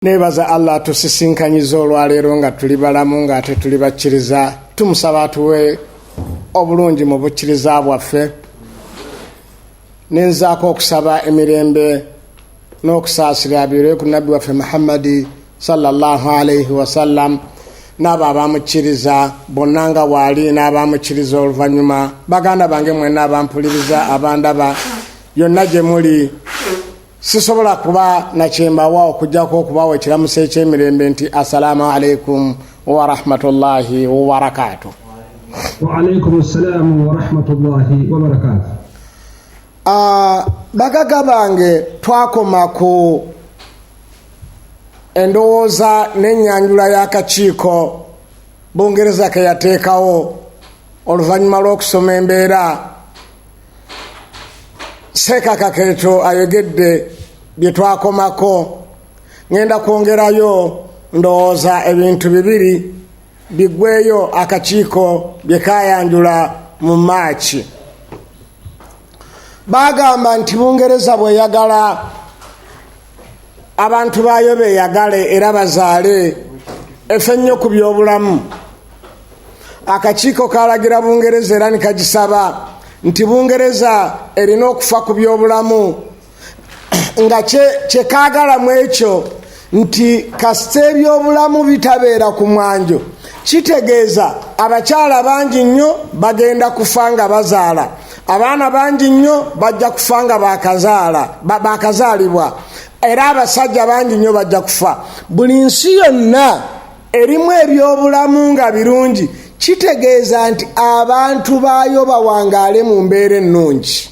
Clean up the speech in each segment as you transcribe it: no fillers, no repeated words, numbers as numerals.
Nebaza Allah tusisinkanyiza olwaleero nga tuli balamu nga ate tuli bakkiriza tumusaba atuwe obulungi mu bukkiriza bwaffe nenzaako okusaba emirembe n'okusaasira abire ku nabbi waffe Muhammadi sallallahu alayhi wasallam n'abo abamukkiriza bonna nga waali n'abamukkiriza oluvannyuma baganda bange mwenna abampuliriza abandaba yonna gye muli sisobola kuba nakyembawa okujjako okubawa ekiramuso ekyemirembe nti assalamu alaikum wa rahmatullahi wa barakatuh. Wa alaikum assalamu wa rahmatullahi wa barakatuh. Bagaga bange twakoma ku endowooza n'ennyanjula y'akakiiko Bungereza ke yateekawo oluvannyuma lw'okusoma embeera Ssekkadde ayogedde bye twakomako. Ngenda kwongerayo ndowooza ebintu bibiri biggweeyo akakiiko bye kayanjula mu Maaci. Bagamba nti Bungereza bweyagala abantu baayo beeyagale era bazaale efe nnyo ku by'obulamu. Akakiiko kalagira Bungereza era nikagisaba nti Bungereza erina okufa ku by'obulamu nga kye kaagalamu ekyo nti kasita ebyobulamu bitabeera ku mwanjo kitegeeza abakyala bangi nnyo bagenda kufa nga bazaala, abaana bangi nnyo bajja kufa nga bakazaalibwa, era abasajja bangi nnyo bajja kufa. Buli nsi yonna erimu ebyobulamu nga birungi, kitegeeza nti abantu baayo bawangaale mu mbeera ennungi.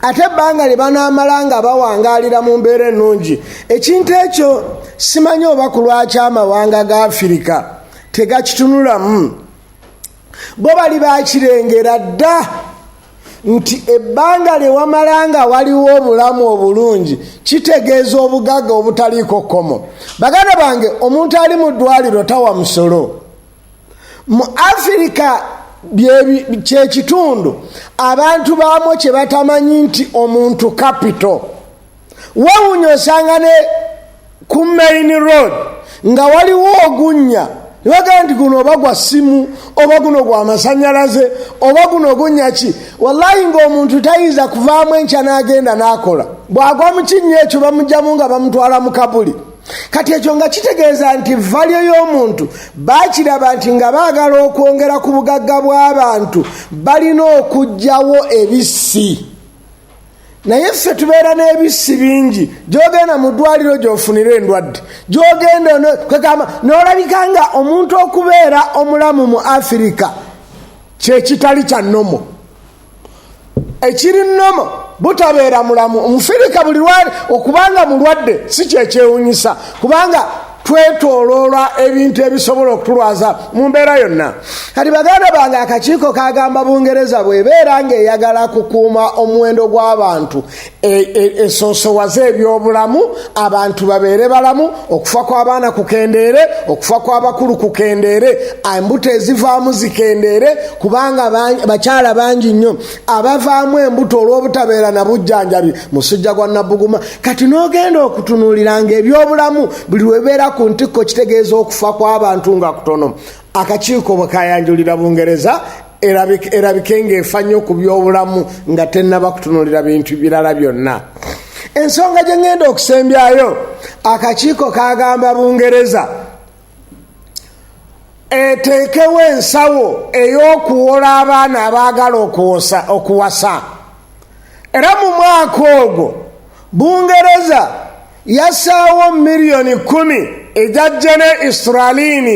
Ate ebbanga lye banaamala nga bawangaalira mu mbeera ennungi, ekintu ekyo simanyi oba ku lwaki amawanga ga Afirika tegakitunulamu. Bo bali bakirengera dda nti ebbanga lye wamala nga waliwo obulamu obulungi kitegeeza obugagga obutaliiko kkomo. Baganda bange, omuntu ali mu ddwaliro tawa musolo. Mu Afirika kyekitundu abantu baamu kye batamanyi nti omuntu capital. Wawunya osanga ne ku main road nga waliwo ogunnya nibagaa nti guno oba gwa ssimu oba guno gwa masannyalaze oba guno gunnya ki. Wallahi ng'omuntu tayinza kuvaamu enkya n'agenda n'akola, bw'agwa mu kinnya ekyo bamugyamu nga bamutwala mu kabuli. Kati ekyo nga kitegeeza nti valyo y'omuntu bakiraba nti nga baagala okwongera ku bugagga bw'abantu balina okuggyawo ebissi. Naye ffe tubeera n'ebissi bingi, gy'ogenda mu ddwaliro gy'ofunira endwadde, gy'ogenda n'olabika nga omuntu okubeera omulamu mu Afirika kye kitali kya nnomo. Ekiri nnomo butabeera mulamu. Omufirika buli lwali okubanga mulwadde si kyekyewunyisa, kubanga twetooloola ebintu ebisobola okutulwaza mu mbeera yonna. Kati baganda bange, akakiiko kagamba Bungereza bw'ebeera ng'eyagala kukuuma omuwendo gw'abantu esoosowaze ebyobulamu, abantu babeere balamu, okufa kw'abaana kukendeere, okufa kw'abakulu kukendeere, embuto ezivaamu zikendeere, kubanga bakyala bangi nnyo abavaamu embuto olw'obutabeera na bujjanjabi musujja gwa Nabbuguma. Kati n'ogenda okutunuuliranga ebyobulamu buli webeera ku ntikko kitegeeza okufa kw'abantu nga kutono. Akakiiko bwe kayanjulira Bungereza erabike ng'efa nnyo ku by'obulamu nga tennaba kutunuulira bintu birala byonna. Ensonga gye ngenda okusembyayo, akakiiko kagamba Bungereza eteekewo ensawo ey'okuwola abaana abaagala okuwasa. Era mu mwaka ogwo Bungereza yassaawo miliyoni 10 ejajja ne Australian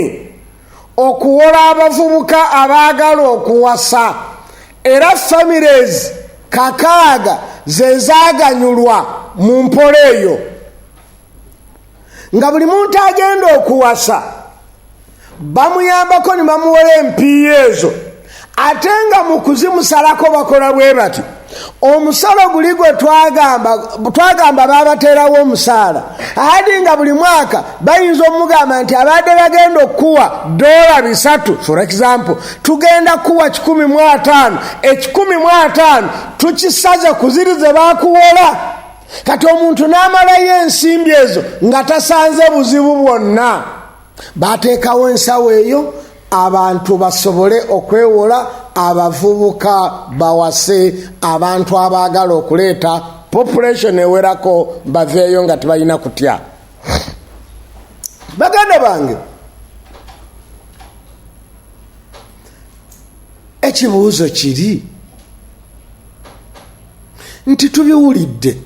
okuwola abavubuka abaagala okuwasa, era families 6 ze zaaganyulwa mu mpola eyo, nga buli muntu agenda okuwasa bamuyambako ne bamuwola empiiya ezo. Ate nga mu kuzimusalako bakola bwe bati, omusalo guli gwe twagamba babateerawo omusaala, adi nga buli mwaka bayinza omugamba nti abadde bagenda okuwa $300, for example tugenda kuwa 150, 150 tukisaze ku ziri ze bakuwola. kati omuntu n'amalayo ensimbi ezo nga tasanze buzibu bwonna. Bateekawo ensawo eyo abantu basobole okwewola abavubuka bawase abantu abaagala okuleeta population ewerako baveeyo nga tebalina kutya. Baganda bange, ekibuuzo kiri nti tubiwulidde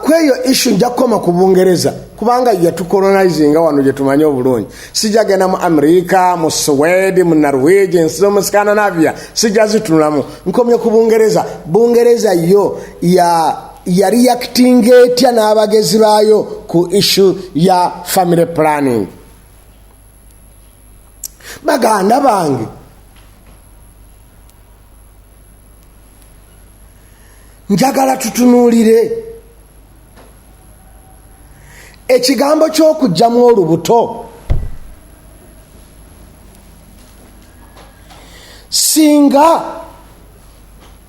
kweyo issue nja kukoma ku Bungereza kubanga yatukolonizinga wano gye tumanyi obulungi. Sijja genda mu America, mu Sweden, mu Norway, mu Scandinavia, sijja zitunulamu. Nkomye ku Bungereza. Bungereza yo ya reacting etya n'abagezi baayo ku issue ya family planning. Baganda bange, njagala tutunuulire ekigambo ky'okugyamu olubuto. Singa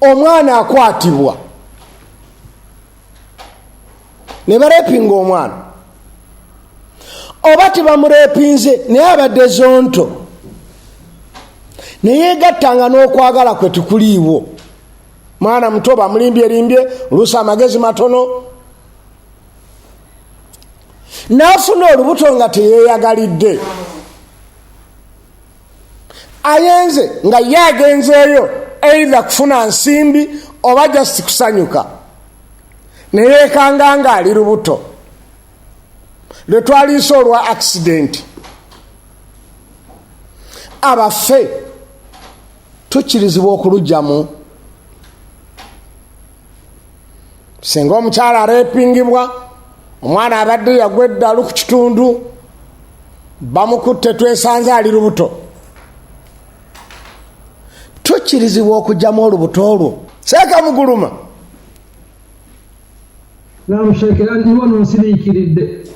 omwana akwatibwa ne barepinga omwana, oba tibamurepinze naye abadde zonto, ne yeegattanga n'okwagala kwe tukuliiwo, mwana muto bamulimbye oluusi amagezi matono, n'afuna olubuto nga teyeeyagalidde, ayenze nga ye agenzeeyo either kufuna nsimbi oba just kusanyuka, ne yeekanga nga ali lubuto lwe twaliisa olwa accident. Abaffe tukkirizibwa okulugyamu. Singa omukyala areepingibwa, omwana abadde yagwa eddalu ku kitundu, bamukutte twesanze ali lubuto, tukkirizibwa okugyamu olubuto olwo. Seeka Muguluma. Namushekera niwano nsiriikiridde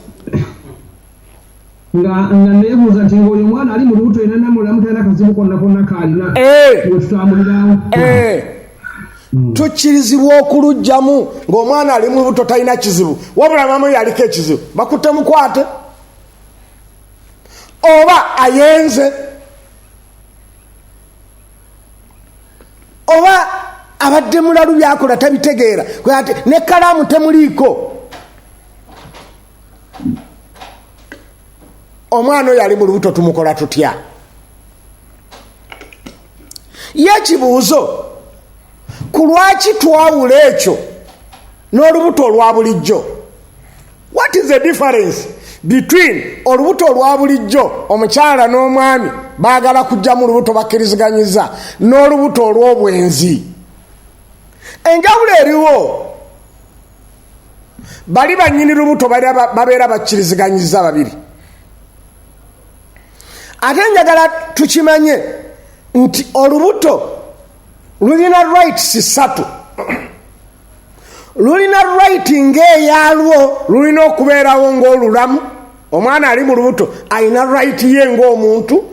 nga neebuuza nti oyo mwana ali mu lubuto era namulamu talina kazibu konna kaalina wetutambulirawo. Tukkirizibwa okulugyamu ng'omwana ali mu lubuto talina kizibu, wabula maama yaliko ekizibu, bakutte mukwate. Oba ayenze, oba abadde mulalu byakola tabitegeera, ate ne kalaamu temuliiko. Omwana oyo ali mu lubuto tumukola tutya? Ye ekibuuzo, ku lwaki twawula ekyo n'olubuto olwa bulijjo? What is the difference between olubuto olwa bulijjo omukyala n'omwami baagala kujja mu lubuto bakkiriziganyiza n'olubuto olw'obwenzi? Enjawulo eriwo. Bali bannyini lubuto babeera bakkiriziganyiza babiri. Ate njagala tukimanye nti olubuto lulina rights ssatu. Lulina right ng'eyalwo, lulina okubeerawo ng'olulamu. Omwana ali mu lubuto alina right ye ng'omuntu.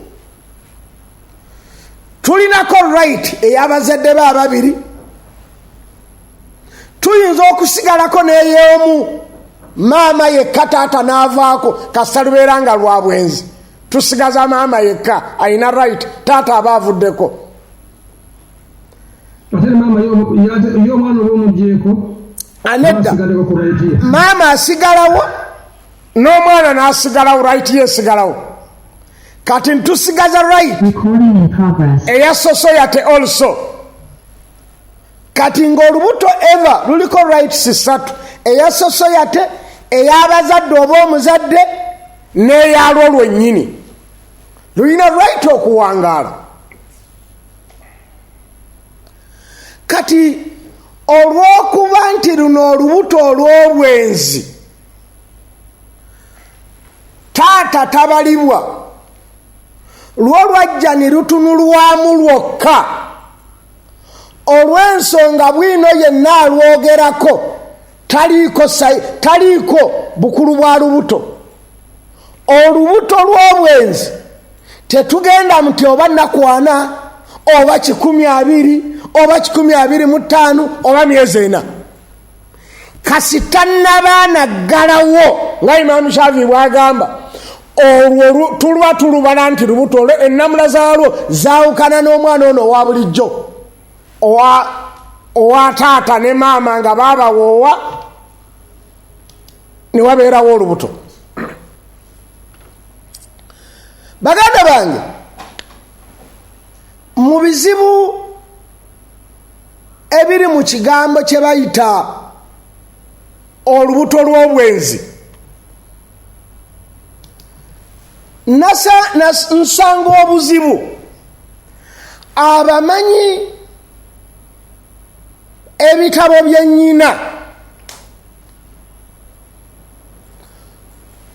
Tulinako right ey'abazadde be ababiri. Tuyinza okusigalako n'ey'omu maama yekka taata n'avaako kasita lubeera nga lwa bwenzi. Tusigaza maama yekka alina right, taata aba avuddeko. Anedda maama asigalawo n'omwana n'asigalawo, right ye esigalawo. Kati ntusigaza right eya society also. Kati ng'olubuto eva luliko rights ssatu, eya society, ey'abazadde oba omuzadde, n'eyalwo lwennyini. Lulina right okuwangaala. Kati olw'okuba nti luno olubuto olw'obwenzi, taata tabalibwa, lwo lwajja ne lutunulwamu lwokka, olw'ensonga bwino yenna alwogerako taliiko bukulu bwa lubuto. Olubuto lw'obwenzi tetugenda muti oba nakwana oba 120 oba 125 oba myezi 4. kasitannabanaggalawo nga Imam Shafi bwagamba olwo tulwa tulubala nti lubuto ennamula zaalwo zaawukana n'omwana ono owa bulijjo owa taata ne maama nga baabawoowa ne wabeerawo olubuto. Baganda bange, mu bizibu ebiri mu kigambo kye bayita olubuto lw'obwenzi, nsanga obuzibu abamanyi ebitabo byennyina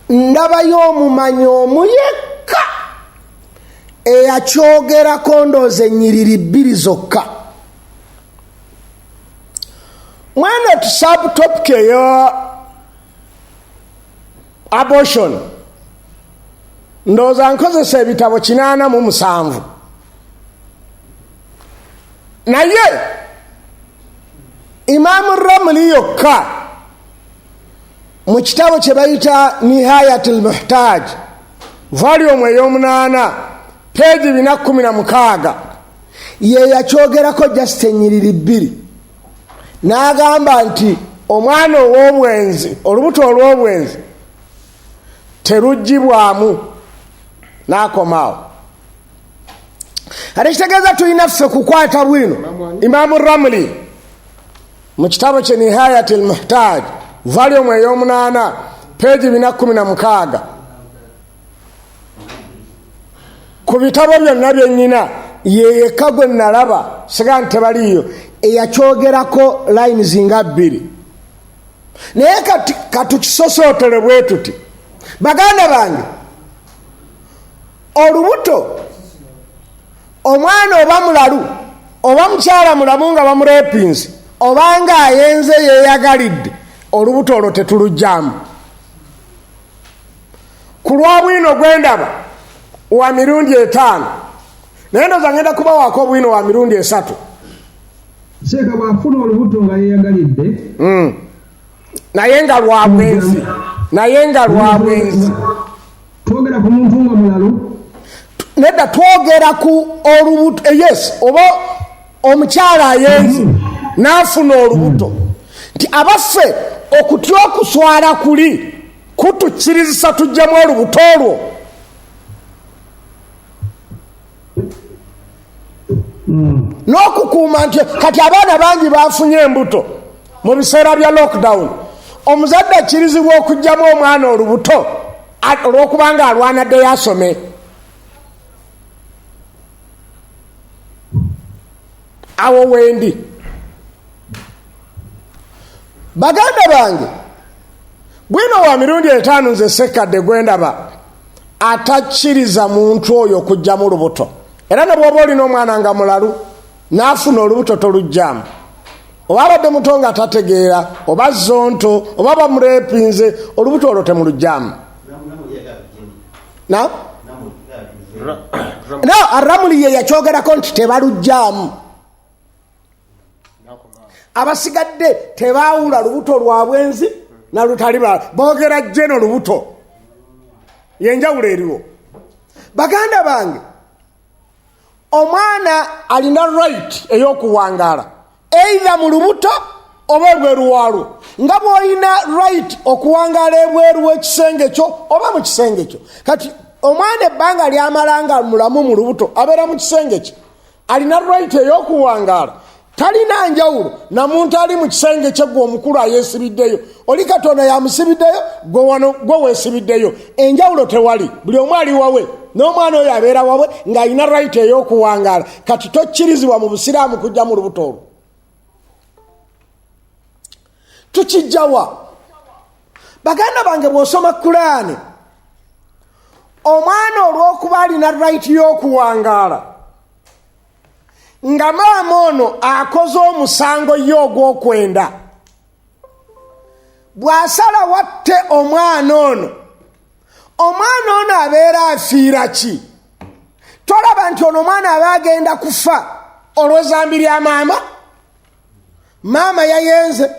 ndabayo omumanyi omu yekka eyakyogerako ndoozi ennyiriri bbiri zokka. Mwene subtopic eyo abortion ndowooza nkozesa ebitabo 87 naye Imam Ramli yokka mu kitabo kye bayita Nihayatul Muhtaj volume ey'omunaana peegi 416 ye yakyogerako just ennyiriri bbiri n'agamba nti omwana ow'obwenzi, olubuto olw'obwenzi teruggyibwamu, n'akomaawo. Kati kitegeeza tulina ffe kukwata bwino Imam Ramli mu kitabo kye Nihayatul Muhtaj volume ey'omunaana peegi 416 ku bitabo byonna byennyina yeyekka gwe nalaba siga nti tebaliiyo eyakyogerako lines nga bbiri. Naye katukisosootere bwe tuti, baganda bange, olubuto omwana oba mulalu oba mukyala mulamu nga bamurepinzi oba nga ayenze yeeyagalidde, olubuto olwo tetulugyamu. Ku lwabwino gwendaba wa mirundi 5 naye ndooza ngenda kubawaako obwino wa mirundi 3. Seeka bw'afuna olubuto nga yeeyagalidde naye nga lwabwenzi, twogera ku muntu nga mulalu, nedda twogera ku olubuto. Yes, oba omukyala ayenzi n'afuna olubuto, nti abaffe okutya okuswala kuli kutukkirizisa tuggyemu olubuto olwo. N'okukuuma nti kati abaana bangi bafunye embuto mu biseera bya lockdown, omuzadde akkirizibwa okuggyamu omwana olubuto olw'okubanga alwana dde yasome. Awo wendi. Baganda bange, bwino wa mirundi 5 nze Ssekkadde gwendaba atakkiriza muntu oyo okuggyamu olubuto. Era ne bw'oba olina omwana nga mulalu n'afuna olubuto tolugyamu, oba abadde muto nga tategeera, oba zonto, oba bamurepinze, olubuto olwo temulugyamu. Aramuli ye yakyogerako nti tebalugyamu. Abasigadde tebaawula lubuto lwa bwenzi na lutali boogera jeno lubuto, yenjawulo eriwo. Baganda bange, omwana alina right ey'okuwangaala either mu lubuto oba ebweru waalwo, nga bw'olina right okuwangaala ebweru w'ekisenge kyo oba mu kisenge kyo. Kati omwana ebbanga lyamalanga mulamu mu lubuto abeera mu kisenge kye, alina right ey'okuwangaala. Talina njawulo na muntu ali mu kisenge kye gwe omukulu ayeesibiddeyo, oli Katonda yamusibiddeyo, gwe weesibiddeyo. Enjawulo tewali, buli omu ali wawe, n'omwana oyo abeera wawe ng'alina right ey'okuwangaala. Kati tokkirizibwa mu busiraamu kujja mu lubuto olwo. Tukijjawa baganda bange, bw'osoma Kulaani, omwana olw'okuba alina right y'okuwangaala nga maama ono akoze omusango ye ogw'okwenda, bw'asala watte omwana ono abeera afiira ki? Tolaba nti ono omwana aba agenda kufa olw'ezambi lya maama? Maama yayenze,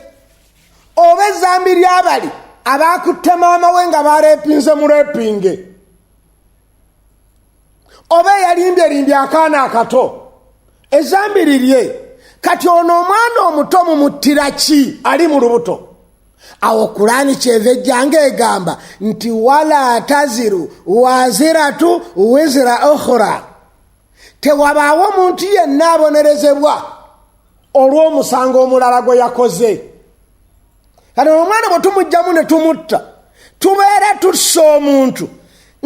oba ezzambi ly'abali abakutte maama we nga bareepinze mu leepinge, oba eyalimbye akaana akato, ezzambi lirye. Kati ono omwana omuto mumuttira ki ali mu lubuto? Awo Kurani kyeva ejjanga egamba nti wala taziru waziratu wizira ukhra, tewabaawo omuntu yenna abonerezebwa olw'omusango omulala gwe yakoze. Kati omwana bwe tumugjamu ne tumutta, tubeera tussa omuntu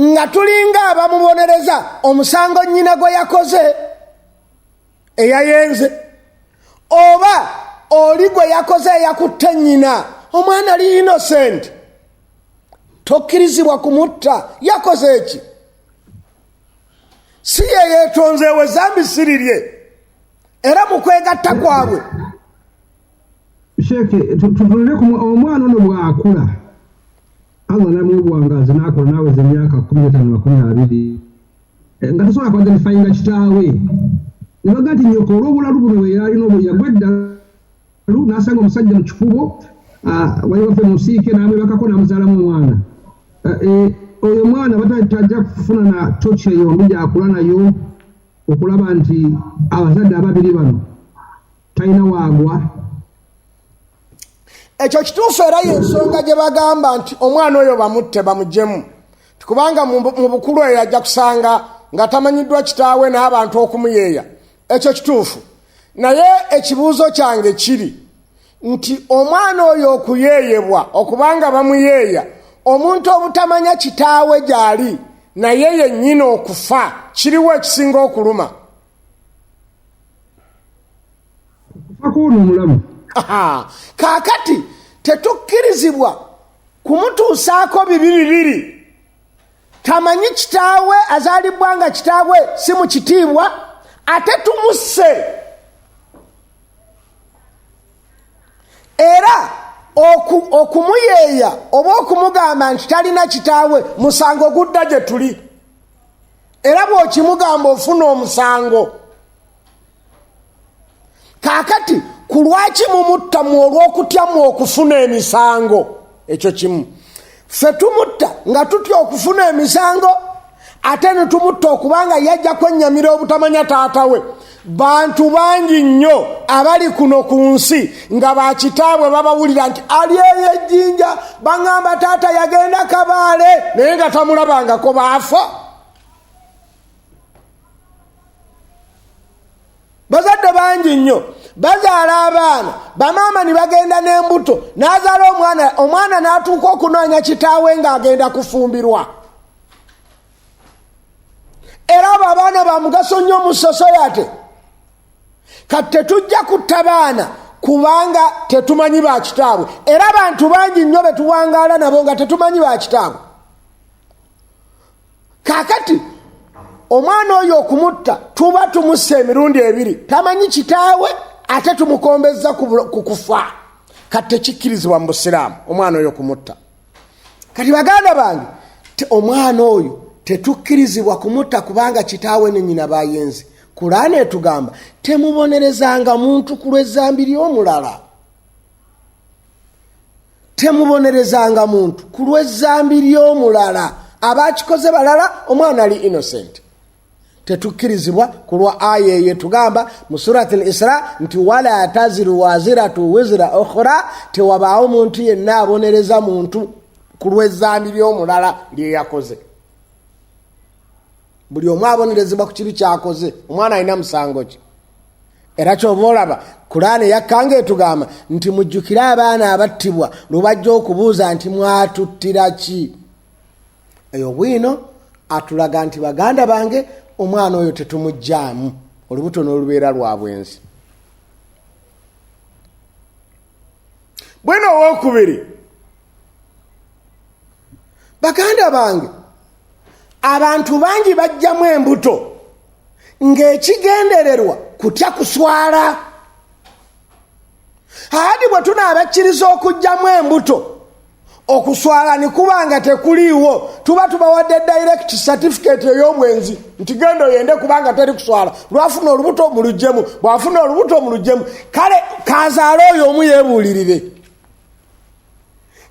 nga tulinga abamubonereza omusango nnyina gwe yakoze eyayenze, oba oli gwe yakoze eyakutte nnyina. Omwana ali innocent, tokkirizibwa kumutta. Yakoze eki? Si ye yeetonzeewo, ezzambi si lirye, era mu kwegatta kwabwe. Sheikh, tutunule ku omwana ono bw'akula, Allah namubwangaza n'akola n'aweza emyaka 15-20, nga tasobola kwadalifayinga kitaawe. Ne baga nti nnyoko olw'obulalu buno bwe yalina obuyagwa eddalu n'asanga omusajja mu kikubo, wali waffe musiike n'amwebakako n'amuzaalamu omwana. Oyo omwana batajja kufuna na toki eyo mbi gy'akula nayo okulaba nti abazadde ababiri bano talina waagwa. Ekyo kituufu era y'ensonga gye bagamba nti omwana oyo bamutte bamugyemu, kubanga mu bukulu eyo ajja kusanga nga tamanyiddwa kitaawe n'abantu okumuyeeya. Ekyo kituufu, naye ekibuuzo kyange kiri nti omwana oyo okuyeeyebwa okubanga bamuyeeya, omuntu obutamanya kitaawe gy'ali naye yennyini okufa, kiriwo ekisinga okuluma? Akuno mulamu. Kaakati tetukkirizibwa kumutuusaako bibiri. Tamanyi kitaawe, azaalibwa nga kitaawe si mu kitiibwa, ate tumusse. Era okumuyeeya oba okumugamba nti talina kitaawe, musango gudda gye tuli. Era bw'okimugamba ofuna omusango. Kaakati ku lwaki mumutta mu olw'okutyamu okufuna emisango? Ekyo kimu. Ffe tumutta nga tutya okufuna emisango, ate ne tumutta okubanga yajja kwennyamira obutamanya taata we. Bantu bangi nnyo abali kuno ku nsi nga bakitaabwe babawulira nti ali eyo ejjinja, baŋŋamba taata yagenda Kabaale naye nga tamulabangako, baafa. Bazadde bangi nnyo bazaala abaana, bamaama ne bagenda n'embuto, n'azaala omwana n'atuuka okunoonya kitaawe ng'agenda kufumbirwa. Era abo abaana ba mugaso nnyo mu society. Kati tetujja kutta baana kubanga tetumanyi ba kitaabwe, era abantu bangi nnyo betuwangaala nabo nga tetumanyi ba kitaabwe. Kaakati omwana oyo okumutta tuba tumusse emirundi ebiri, tamanyi kitaawe ate tumukombezza ku kufa. Kati tekikkirizibwa mu Busiraamu omwana oyo kumutta. Kati baganda bange, omwana oyo tetukkirizibwa kumutta kubanga kitaawe ne nnyina bayenze. Kurani etugamba temubonerezanga muntu ku lw'ezzambi ly'omulala. Temubonerezanga muntu ku lw'ezzambi ly'omulala. Abakikoze balala, omwana ali innocent. Tetukkirizibwa ku lwa aya eyo etugamba mu surati al-Isra nti wala taziru waziratu wizra ukhra, tewabaawo muntu yenna abonereza muntu ku lw'ezzambi ly'omulala lye yakoze. Buli omu abonerezebwa ku kibi kyakoze, omwana alina musango ki? Era ky'oba olaba Kurani yakkanga etugamba nti mujjukire abaana abattibwa lwe bajja okubuuza nti mwatuttira ki? Eyo bwino atulaga nti baganda bange omwana oyo tetumuggyaamu, olubuto n'olubeera lwa bwenzi. Bwino owookubiri, baganda bange, abantu bangi bajjamu embuto ng'ekigendererwa kutya kuswala. Hadi bwe tunaabakkiriza okugjamu embuto okuswala ne kubanga tekuliiwo, tuba tubawadde direct certificate ey'obwenzi nti genda oyende kubanga teri kuswala, lwafuna olubuto muluggyemu, bw'afuna olubuto muluggyemu. Kale kazaala oyo omu yeebuulirire.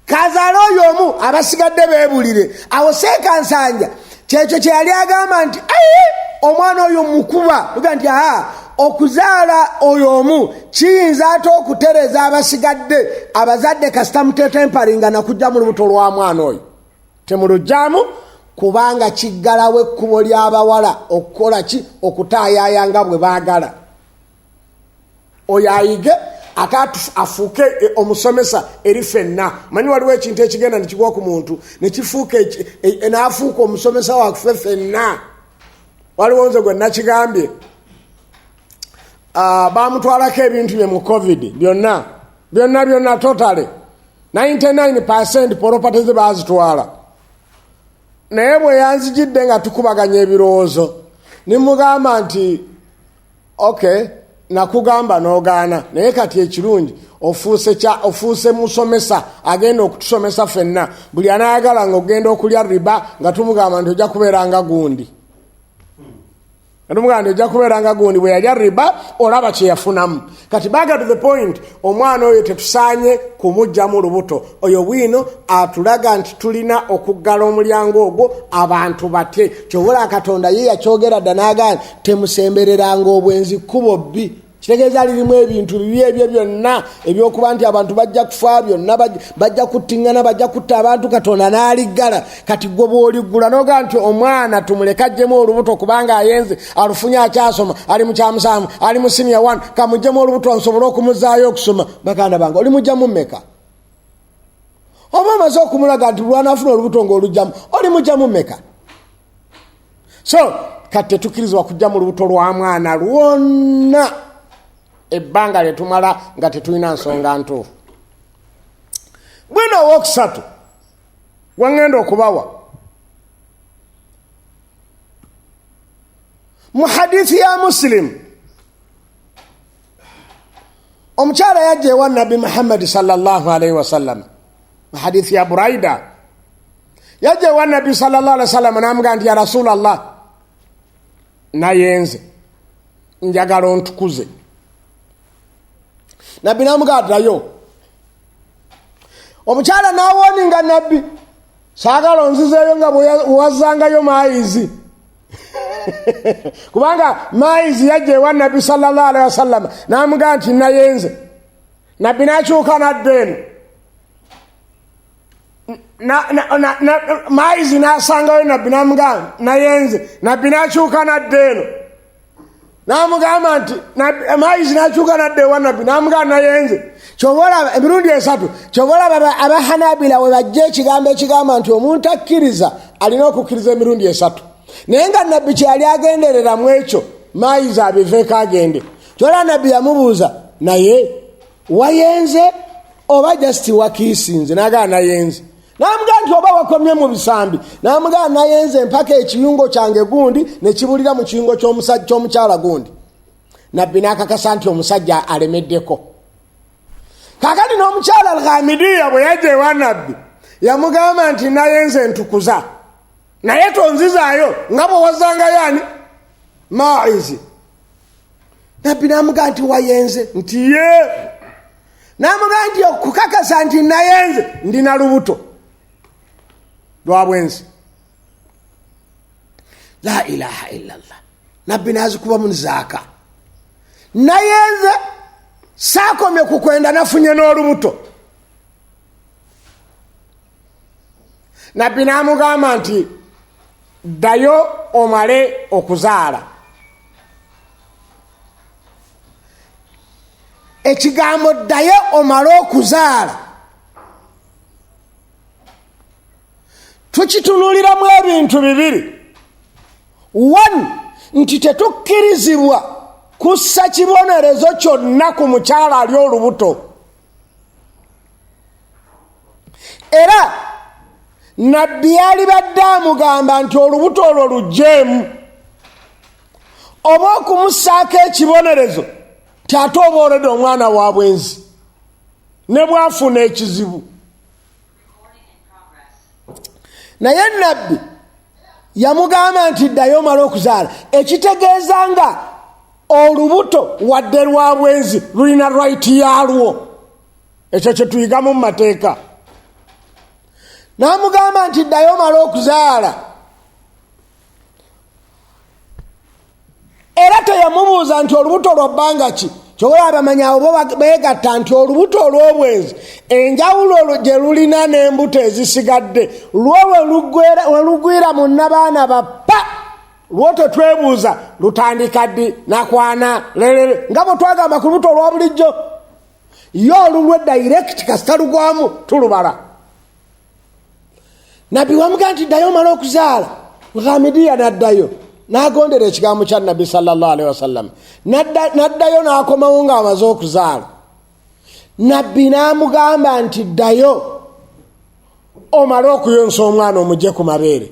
kazaala oyo omu abasigadde beebulire. Awo Sseekansanja kyekyo kye yali agamba nti omwana oyo mukuba luga nti okuzaala oyo omu kiyinza ate okutereza abasigadde abazadde kasita mutetemparinga nakujja mu lubuto lwa mwana oyo temulujjaamu kubanga kiggalawo ekkubo ly'abawala okukola ki okutaayayanga bwe baagala. Oyo ayige ate afuuke omusomesa eri ffenna. Manyi waliwo ekintu ekigenda ne kigwa ku muntu ne kifuuka n'afuuka omusomesa waffe ffenna. Waliwo nze gwe nakigambye bamutwalako ebintu bye mu covid byonna totally 99% property ze bazitwala. Naye bwe yanzijidde nga tukubaganya ebirowoozo nimugamba nti okay nakugamba n'ogaana naye kati ekirungi ofuuse musomesa agenda okutusomesa ffenna. Buli anaayagala nga ogenda okulya riba nga tumugamba nti ojja kubeeranga gundi. Ojja kubeeranga gundi bwe yalya riba olaba kye yafunamu. Kati baga to the point omwana oyo tetusaanye kumujja mu lubuto. Oyo bwino atulaga nti tulina okuggala omulyango ogwo abantu batye. Kyobola Katonda ye yakyogera dda n'agamba temusembereranga obwenzi kkubo bbi. Kitegeeza lirimu ebintu bibi ebyo byonna ebyokuba nti abantu bajja kufa byonna bajja kuttiŋŋana bajja kutta abantu Katonda n'aliggala. Kati gwe bw'oliggula n'oga nti omwana tumuleka ajjemu olubuto kubanga ayenze alufunye akyasoma ali mu kyamusanvu ali mu senior 1 kamuggyemu olubuto nsobole okumuzaayo okusoma. Baganda bange oli mugyamu mmeka? Oba omaze okumulaga nti lwanaafuna olubuto ng'olugyamu oli mugyamu mmeka? So kati tetukkirizibwa kujja mu lubuto lwa mwana lwonna ebbanga lyetumala nga tetulina nsonga ntuufu. Bwino owokusatu wangenda okubawa mu hadithi ya Muslim omukyala yajja ewa Nabbi Muhammad sallallahu alaihi wasallam. Mu hadithi ya Buraida yajja ewa Nabbi sallallahu alaihi wasallam n'amugamba nti ya Rasulallah nayenze njagala ontukuze. Nabbi n'amugadayo. Omukyala n'awoninga Nabbi saagala onzizeeyo nga bwewazangayo maayizi kubanga maayizi yajja ewa Nabbi sallallahu alaihi wasallam n'amugamba nti nayenze. Nabbi n'akyuka n'adda eno maayizi n'asangayo Nabbi n'amugamba nayenze. Nabbi n'akyuka n'adda eno n'amugamba nti maayizi n'akyuka n'adda ewa Nabbi n'amugamba nayenze. Kyobola emirundi esatu kyobola abahanabila we bajja ekigambo ekigamba nti omuntu akkiriza alina okukkiriza emirundi esatu. Naye nga Nabbi kyeyali agenderera mu ekyo maayizi abiveeko agende. Kyobola Nabbi yamubuuza naye wayenze oba just wakiisinze? N'agamba nayenze. N'amugamba nti oba wakomye mu bisambi? N'amugamba nayenze mpaka ekiyungo kyange gundi ne kibulira mu kiyungo ky'omukyala gundi. Nabbi n'akakasa nti omusajja alemeddeko. Kakati n'omukyala Al-Ghamidiya bwe yajja ewa Nabbi yamugamba nti nayenze ntukuza naye tonzizaayo nga bwe wazangayo ani maayizi. Nabbi n'amugamba nti wayenze? Nti ye. N'amugamba nti okukakasa nti nayenze ndina lubuto lwa bwenzi. La ilaha illallah. Nabbi n'azikuba mu zaaka. Nayenze saakomye kukwenda nafunye n'olubuto. Nabbi n'amugamba nti ddayo omale okuzaala. Ekigambo ddayo omale okuzaala tukitunuliramu ebintu bibiri. One, nti tetukkirizibwa kussa kibonerezo kyonna ku mukyala ali olubuto. Era Nabbi yali badde amugamba nti olubuto olwo lugjeemu oba okumussaako ekibonerezo ti ate oba olede omwana wa bwenzi ne bwafuna ekizibu. Naye Nabbi yamugamba nti ddayo omale okuzaala, ekitegeeza nga olubuto wadde lwa bwenzi lulina right yalwo. Ekyo kye tuyigamu mu mateeka. n'amugamba nti ddayo omale okuzaala. Era teyamubuuza nti olubuto lwa bbanga ki. Kyobola abamanyi bo beegatta nti olubuto olw'obwenzi enjawulo gye lulina n'embuto ezisigadde lwo we lugwira mu nnabaana bappa lwo tetwebuuza lutandika ddi nakwana lelele nga bwe twagamba ku lubuto olwa bulijjo yo olulwe direct kasita lugwamu tulubala. Nabbi wamugamba nti ddayo omala okuzaala. Muhamadiya n'addayo n'agondera ekigambo kya Nabbi sallallahu alaihi wasallam n'addayo n'akomawo ng'amaze okuzaala. Nabbi n'amugamba nti ddayo omale okuyonsa omwana omugye ku mabeere.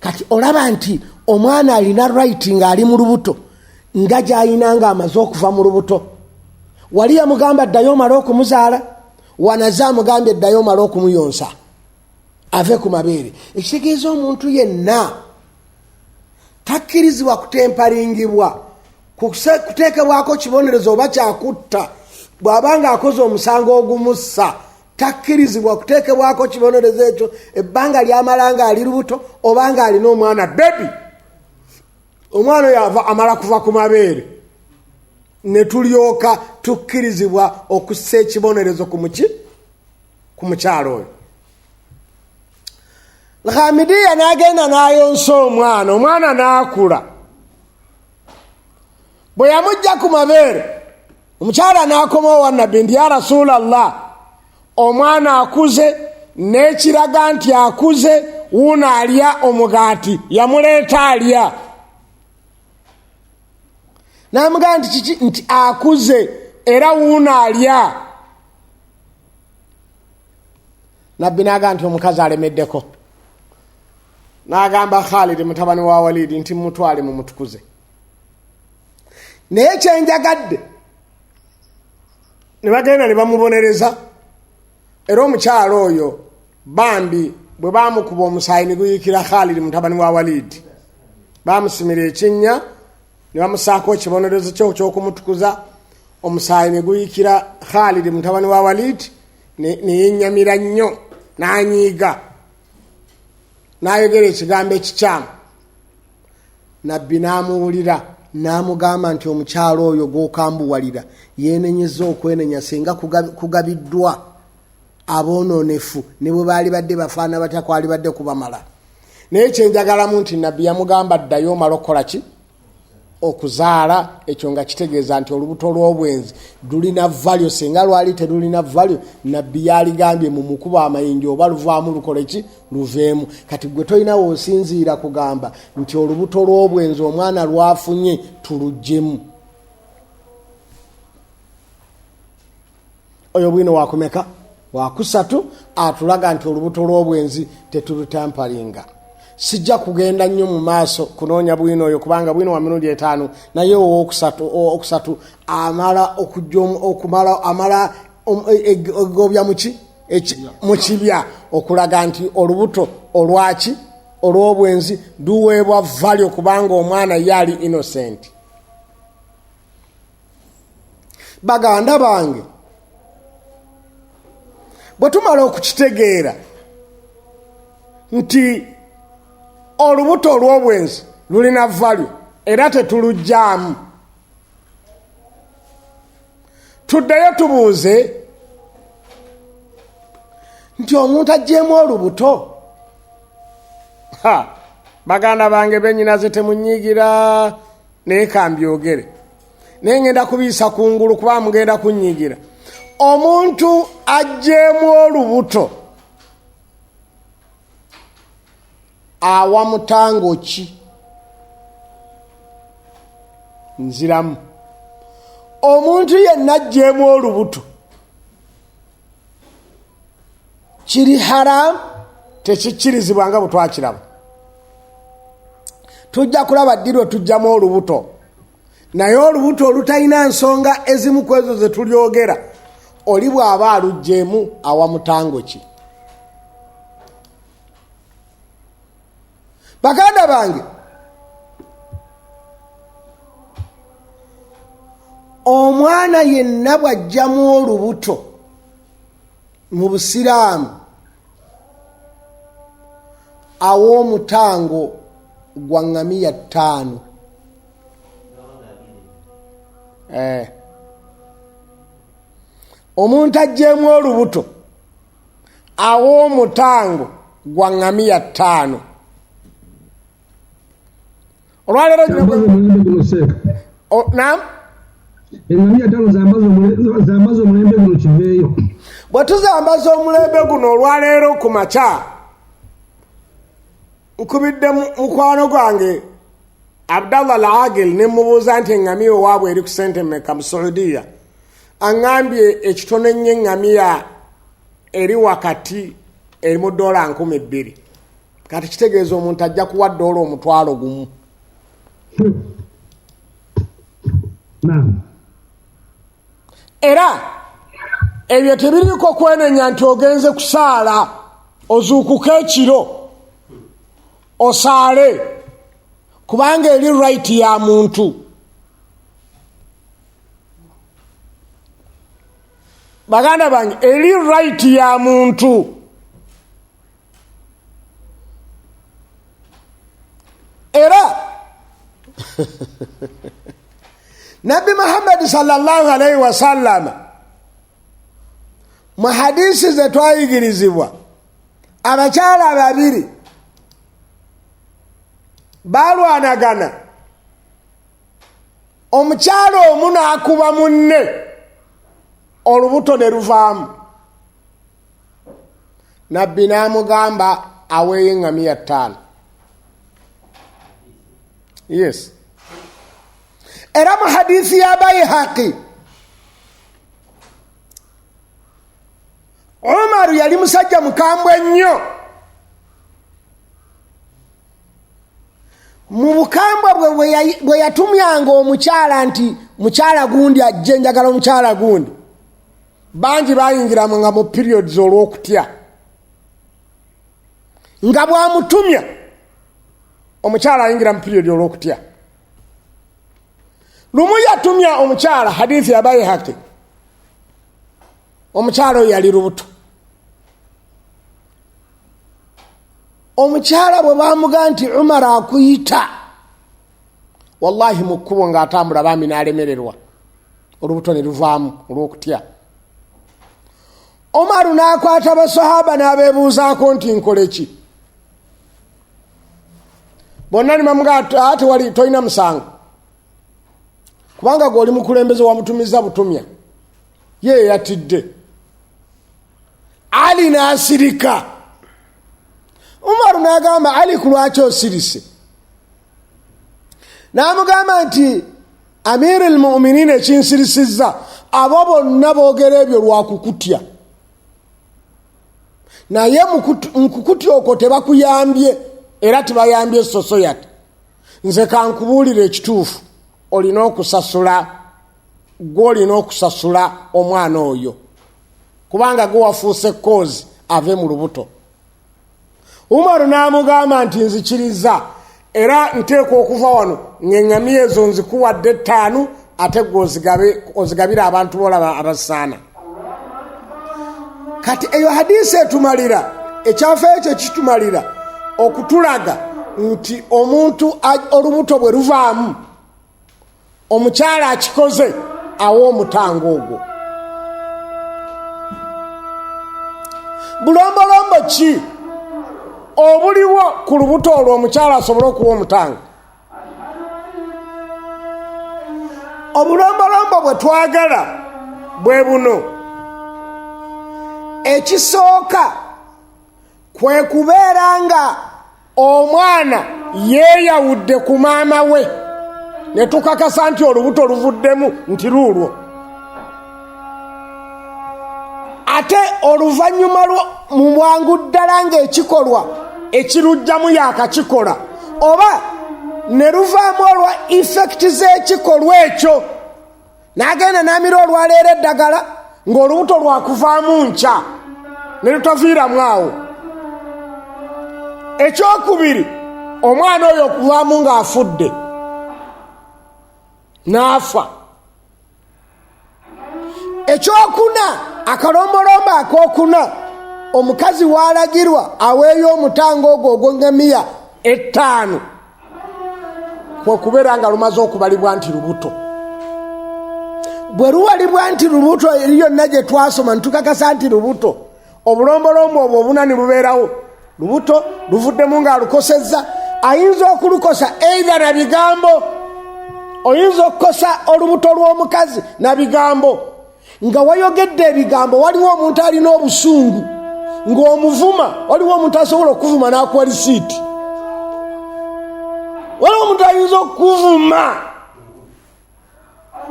Kati olaba nti omwana alina right ng'ali mu lubuto nga gy'ayina ng'amaze okuva mu lubuto. Wali yamugamba ddayo omale okumuzaala, wanaze amugambye ddayo omale okumuyonsa ave ku mabeere. Ekitegeeza omuntu yenna takkirizibwa kutemparingibwa, kuteekebwako kibonerezo oba kyakutta. Bw'abanga akoze omusango ogumussa takkirizibwa kuteekebwako kibonerezo ekyo ebbanga ly'amala nga ali lubuto oba nga alina omwana bebi. Omwana oyo amala kuva ku mabeere ne tulyoka tukkirizibwa okussa ekibonerezo ku mukyalo oyo. Hamidiya n'agenda n'ayonsa omwana n'akula. Bwe yamugja ku mabeere omukyala n'akomawo wa Nabbi nti ya Rasulallah, omwana akuze n'ekiraga nti akuze, wuuno alya omugaati, yamuleeta alya. N'amugamba nti kiki? Nti akuze era wuuno alya. Nabbi n'agamba nti omukazi alemeddeko. N'agamba Khalid mutabani wa Walid nti mutwale mu mutukuze. Naye kyenjagadde ne bagenda ne bamubonereza. Era omukyalo oyo bambi bwe baamukuba omusaayi ne guyikira Khalid mutabani wa Walid, baamusimira ekinnya ne bamusaako ekibonerezo ky'okumutukuza. Omusaayi ne guyikira Khalid mutabani wa Walid ne yennyamira nnyo n'anyiiga n'ayogera ekigambo ekikyamu. Nabbi n'amuwulira n'amugamba nti omukyalo oyo gw'okambuwalira yeenenyeza okwenenya singa kugabiddwa aboononefu ne bwe baali badde bafaana batya kwali badde kubamala. Naye kyenjagalamu nti Nabbi yamugamba ddayo omala okukola ki? Okuzaala. Ekyo nga kitegeeza nti olubuto lw'obwenzi lulina valyo. Singa lwali terulina valyo Nabbi yaligambye mu mukuba amayinja oba luvaamu lukole ki? Luveemu. Kati gwe tolina w'osinziira kugamba nti olubuto lw'obwenzi omwana lwafunye tuluggyemu. Oyo bwino wakumeka? Wakusatu atulaga nti olubuto lw'obwenzi tetulutampalinga. Sijja kugenda nnyo mu maaso kunoonya bwino oyo kubanga bwino wa mirundi 5 naye okusatu amala amala egobya mu kibya okulaga nti olubuto olwaki olw'obwenzi duweebwa valyo kubanga omwana yali innocent. Baganda bange, bwe tumala okukitegeera nti olubuto olw'obwenzi lulina valyo era tetuluggyaamu, tuddeyo tubuuze nti omuntu aggyemu olubuto. Baganda bange bennyinaze temunyiigira naye kambyogere. Naye ngenda kubiisa kungulu kuba mugenda kunnyiigira. Omuntu aggyemu olubuto awa mutango ki? Nziramu. Omuntu yenna aggyemu olubuto kiri haramu, tekikkirizibwa nga bwe twakiraba. Tujja kulaba ddi lwe tujjamu olubuto, naye olubuto olutalina nsonga ezimu ku ezo ze tulyogera oli bw'aba aluggyemu awa mutango ki? Baganda bange, omwana yenna bw'aggyamu olubuto mu Busiraamu aw'omutango gwa ngamiya 5. Omuntu ajjeemu olubuto aw'omutango gwa ngamiya 5. Olwaleero naam engamiya 5 zambaza omulembe guno kiveeyo. bwe tuzambaza omulembe guno olwaleero ku makya, nkubidde mukwano gwange Abdallah al-Agil ne mubuuza nti engamiya owaabwe eri ku sente mmeka mu Saudiya. Aŋŋambye ekitono ennyo engamiya eri wakati eri mu $2,000. Kati kitegeeza omuntu ajja kuwa $1,000. Era ebyo tebiriiko kwenenya nti ogenze kusaala ozuukuke ekiro osaale, kubanga eri right ya muntu. Baganda bange, eri right ya muntu. Era Nabi Muhammad sallallahu alaihi wasallam mu hadisi ze twayigirizibwa, abakyala babiri balwanagana, omukyala omu n'akuba munne, olubuto ne luvaamu. Nabbi n'amugamba aweeyo engamiya 5. Yes. Era mu hadisi ya Bayhaqi, Umaru yali musajja mukambwe nnyo. Mu bukambwe bwe yatumyanga omukyala nti mukyala gundi ajje, njagala omukyala gundi, bangi bayingiranga mu periods olw'okutya. Nga bw'amutumya omukyala ayingira mu period olw'okutya. Lumu yatumya omukyala, hadithi ya Bayhaqi, omukyala oyo yali lubuto. Omukyala bwe bamuga nti Umar akuyita, wallahi mu kkubo ng'atambula bambi n'alemererwa, olubuto ne luvaamu olw'okutya. Umaru n'akwata abasahaba n'abeebuuzaako nti nkole ki? Bonna ne bamuga ate wali tolina musango, kubanga gw'oli mukulembeze wamutumiza butumya, ye yatidde. Ali n'asirika. Umaru n'agamba Ali, ku lwaki osirise? N'amugamba nti Amirul Mu'minin ekinsirisizza, abo bonna boogera ebyo lwakukutya, naye mukukutya okwo tebakuyambye era tebayambye society. Nze kankubuulira ekituufu, olina okusasula, gw'olina okusasula omwana oyo, kubanga gwe wafuuse kozi ave mu lubuto. Umaru n'amugamba nti nzikiriza, era nteekwa okuva wano ng'engamiya ezo nzikuwadde 5, ate gwe ozigabira abantu bolaba abasaana. Kati eyo hadisi etumalira, ekyafa ekyo kitumalira okutulaga nti omuntu olubuto bwe luvaamu, omukyala akikoze aw'omutango ogwo. Bulombolombo ki obuliwo ku lubuto olwo omukyala asobole okuwa omutango? Obulombolombo bwe twagala bwe buno. Ekisooka kwe kubeera nga omwana yeeyawudde ku maama we, ne tukakasa nti olubuto luvuddemu nti luulwo. Ate oluvannyuma mu bwangu ddala ng'ekikolwa ekirujjamu yaakakikola, oba ne luvaamu olwa effect z'ekikolwa ekyo, n'agenda n'amira olwaleero eddagala ng'olubuto lwakuvaamu nkya ne lutaviiramu awo. Ekyokubiri, omwana oyo okuvaamu ng'afudde n'afa. Ekyokuna, akalombolombo akookuna, omukazi walagirwa aweeyo omutango ogwo ogw'engamiya 5 kwekubeera nga lumaze okubalibwa nti lubuto. Bwe lubalibwa nti lubuto eri yonna gye twasoma ntukakasa nti lubuto, obulombolombo obwo obunani lubeerawo. Lubuto luvuddemu ng'alukosezza, ayinza okulukosa eitha na bigambo, oyinza okukosa olubuto lw'omukazi na bigambo. Nga wayogedde ebigambo, waliwo omuntu alina obusungu ng'omuvuma, waliwo omuntu asobola okuvuma n'akuwa lisiiti, waliwo omuntu ayinza okuvuma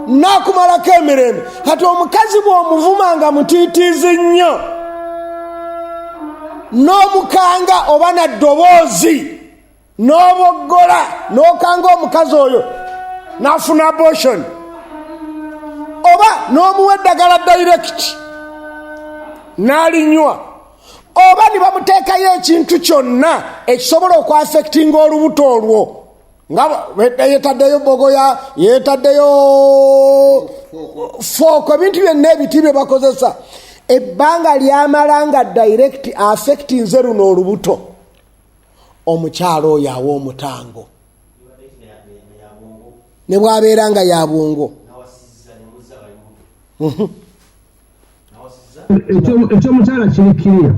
n'akumalako emirembe. Kati omukazi bw'omuvuma nga mutiitiizi nnyo n'omukanga oba na ddoboozi n'oboggola n'okanga omukazi oyo n'afuna abortion, oba n'omuwa eddagala direct n'alinywa, oba ne bamuteekayo ekintu kyonna ekisobola okwaffectinga olubuto olwo, nga yeetaddeyo bogoya, yeetaddeyo fooko, ebintu byonna ebiti bye bakozesa, ebbanga lyamala nga direct affectinze luno olubuto, omukyalo oyo awa omutango ne bw'abeera nga ya bwongo. Ekyomukyala kirikirira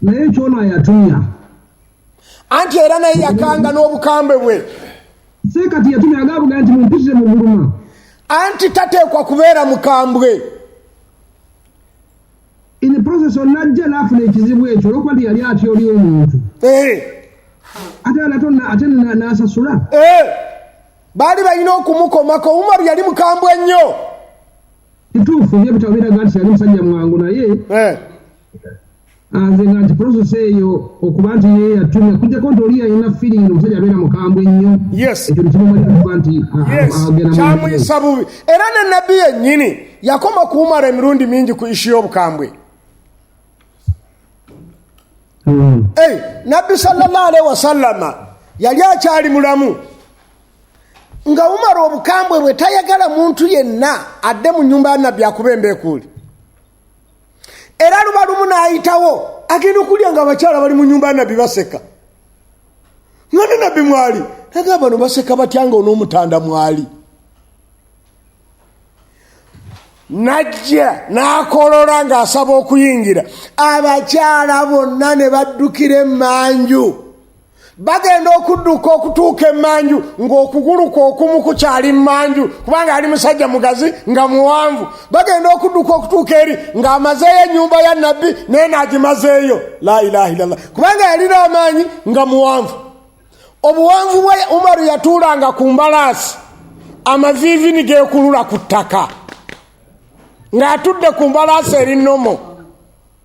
naye kyona yatumya anti era naye yakanga n'obukambe bwe. Ssekkadde yatumya agavuga nti mumpitire mu buluma, anti tateekwa kubeera mukambwe. in the process onajja n'afuna ekizibu ekyo olwokuba nti yali atya oli omuntu ate n'asasula. Baali balina okumukomako. Umaru yali mukambwe nnyo. Ntuufu ebitabo biraga nti yali musajja mwangu naye nze nga nti process eyo okuba nti ye yatumya kujjako nti oli yalina feeling omusajja abeera mukambwe ennyo. Ekyo nekimumaliuba nti kyamuyisa bubi. Era ne nabbi yennyini yakoma ku Umaru emirundi mingi ku ishu y'obukambwe. Nabbi sallallahu alaihi wasallama yali akyali mulamu nga Umaru obukambwe bwe tayagala muntu yenna adde mu nnyumba ya nabbi akuba embeekuuli. Era luba lumu n'ayitawo agenda okulya nga abakyala bali mu nnyumba ya nabbi baseka. Ng'ate nabbi mwali naga bano baseka batya nga onoomutanda mwali. Najja n'akolola ng'asaba okuyingira. Abakyala bonna ne baddukira emmanju. Bagenda okudduka okutuuka emmanju ng'okugulu kw'okumu kukyali mmanju kubanga ali musajja mugazi nga muwanvu. Bagenda okudduka okutuuka eri ng'amazeeyo ennyumba ya nabbi naye n'agimazeeyo. La ilaha illallah. Kubanga yalina amaanyi nga muwanvu. Obuwanvu bwe Umaru yatuulanga ku mbalaasi, amaviivi ni geekulula ku ttaka. Ng'atudde ku mbalaasi eri nnomo,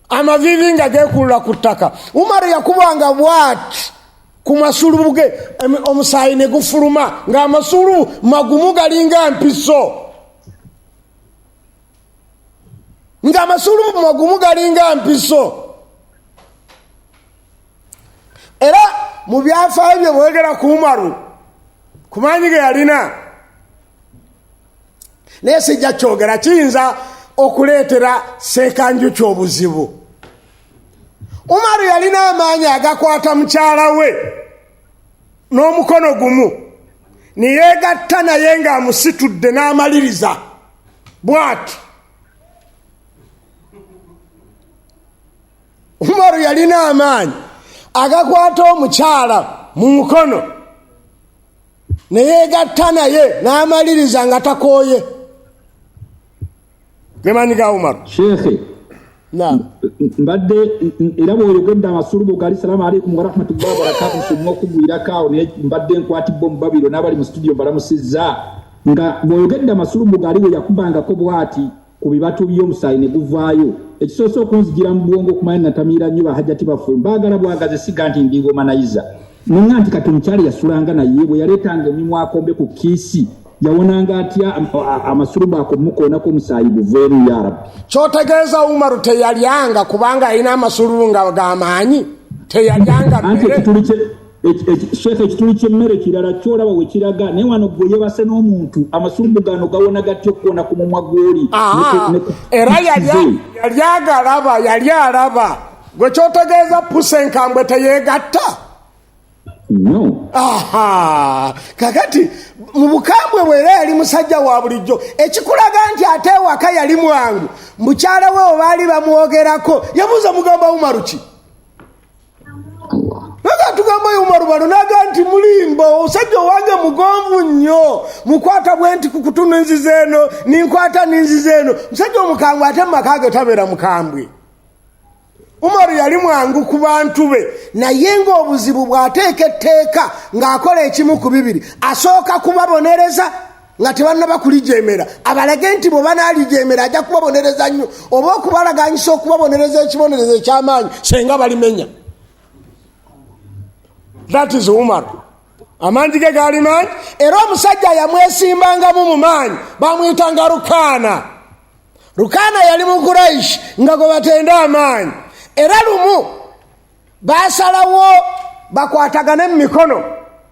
amaviivi nga geekulula ku ttaka. Umaru yakubanga bw'ati ku masulubu ge, omusaayi ne gufuluma ng'amasulubu magumu galinga mpiso. Ng'amasulubu magumu galinga mpiso. Era mu byafaayo bye bwegera ku Umaru ku maanyi ge yalina, naye sijja kyogera kiyinza okuleetera Ssekanju ky'obuzibu. Umaru yalina amaanyi agakwata mukyala we n'omukono gumu ne yeegatta naye ng'amusitudde n'amaliriza bw'ati. Umaru yalina amaanyi agakwata omukyala mu mukono ne yeegatta naye n'amaliriza nga takooye. Gemanyi ga Umaru. Sheikhe mbadde era bw'oyogedde amasulubu gali salaamu alaikum wa rahmatullahi wa barakatuh nsumwa okugwirako naye mbadde nkwatibwa mu Babiro n'abali mu studio balamusizza nga bw'oyogedde amasulubu gali bwe yakubangako bw'ati ku bibatu by'omusaayi ne guvaayo ekisoose okunzigira mu bwongo okumanya natamiira nnyo bahajjati baffe mbaagala bwagaze siga nti ndigomanayiza nonga nti kati omukyali yasulanga naye bwe yaleetanga emimwa akombe ku kiisi yawonanga atya amasulubu akomukoonako omusaayi guveeru ya Rabbi. Kyotegeeza Umaru teyalyanga kubanga alina amasulubu nga g'amaanyi, teyalyanga anti Sheikh ekituli ky'emmere kirala kyolaba we kiraga naye wano gwe yebase n'omuntu amasulubu gano gawona gatyo okuwona ku mumwa gw'oli era yali alaba gwe kyotegeeza pusa enkambwe teyeegatta no kakati mu bukambwe bwera yali musajja wa bulijjo ekikulaga nti ate ewaka yali mwangu mukyala we obaali bamwogerako yabuuza mugamba Umaru ki tugamba Umaru bano naga nti mulimba osajja owange mugonvu nnyo mukwata bwe nti kukutuna enzize eno ninkwata n'enzize eno musajja omukambwe ate mumakaage tabeera mukambwe Umaru yali mwangu ku bantu be naye ng'obuzibu bw'ateeka etteeka ng'akola ekimu ku bibiri asooka kubabonereza nga tebannaba kulijeemera abalage nti bwe banaalijeemera ajja kubabonereza nnyo oba okubalaganyisa okubabonereza ekibonerezo eky'amaanyi senga balimenya. That is Umar. Amanji ge gaali mangi era omusajja yamwesimbangamu mu maanyi bamuyitanga Rukana yali mu Quraish nga gwe batenda amaanyi era lumu basalawo bakwatagane mu mikono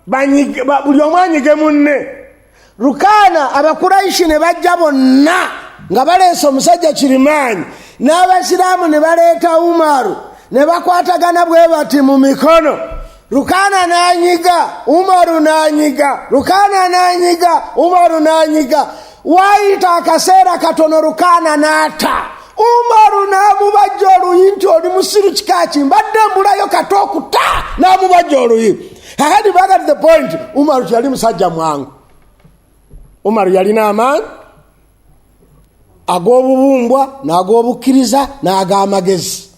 buli omu anyige munne. Rukana Abakuraishi ne bajja bonna nga baleese omusajja kirimaanyi n'Abasiraamu ne baleeta Umaru ne bakwatagana bwe bati mu mikono. Rukana n'anyiga Umaru n'anyiga Rukana n'anyiga Umaru n'anyiga waayita akaseera katono Rukana n'ata Umaru n'amubajja oluyi nti oli musiru kika ki mbadde mbulayo kato okuta n'amubajja oluyi. I had back at the point Umaru yali musajja mwangu. Umaru yalina amaanyi ag'obubumbwa n'ag'obukkiriza n'ag'amagezi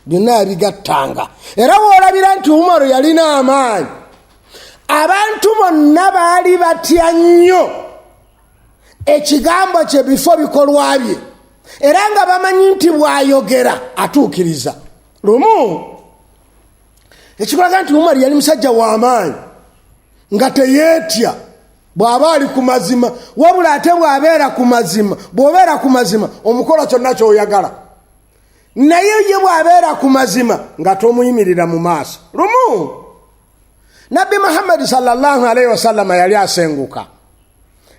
byonna yabigattanga era woolabira nti Umaru yalina amaanyi abantu bonna baali batya nnyo ekigambo kye bifo bikolwa bye era nga bamanyi nti bw'ayogera atuukiriza. Lumu ekikulaga nti Umaru yali musajja w'amaanyi nga teyeetya bw'aba ali ku mazima wabula ate bw'abeera ku mazima bw'obeera ku mazima omukola kyonna ky'oyagala naye ye bw'abeera ku mazima nga tomuyimirira mu maaso. Lumu Nabbi Muhammad sallallahu alaihi wasallam yali asenguka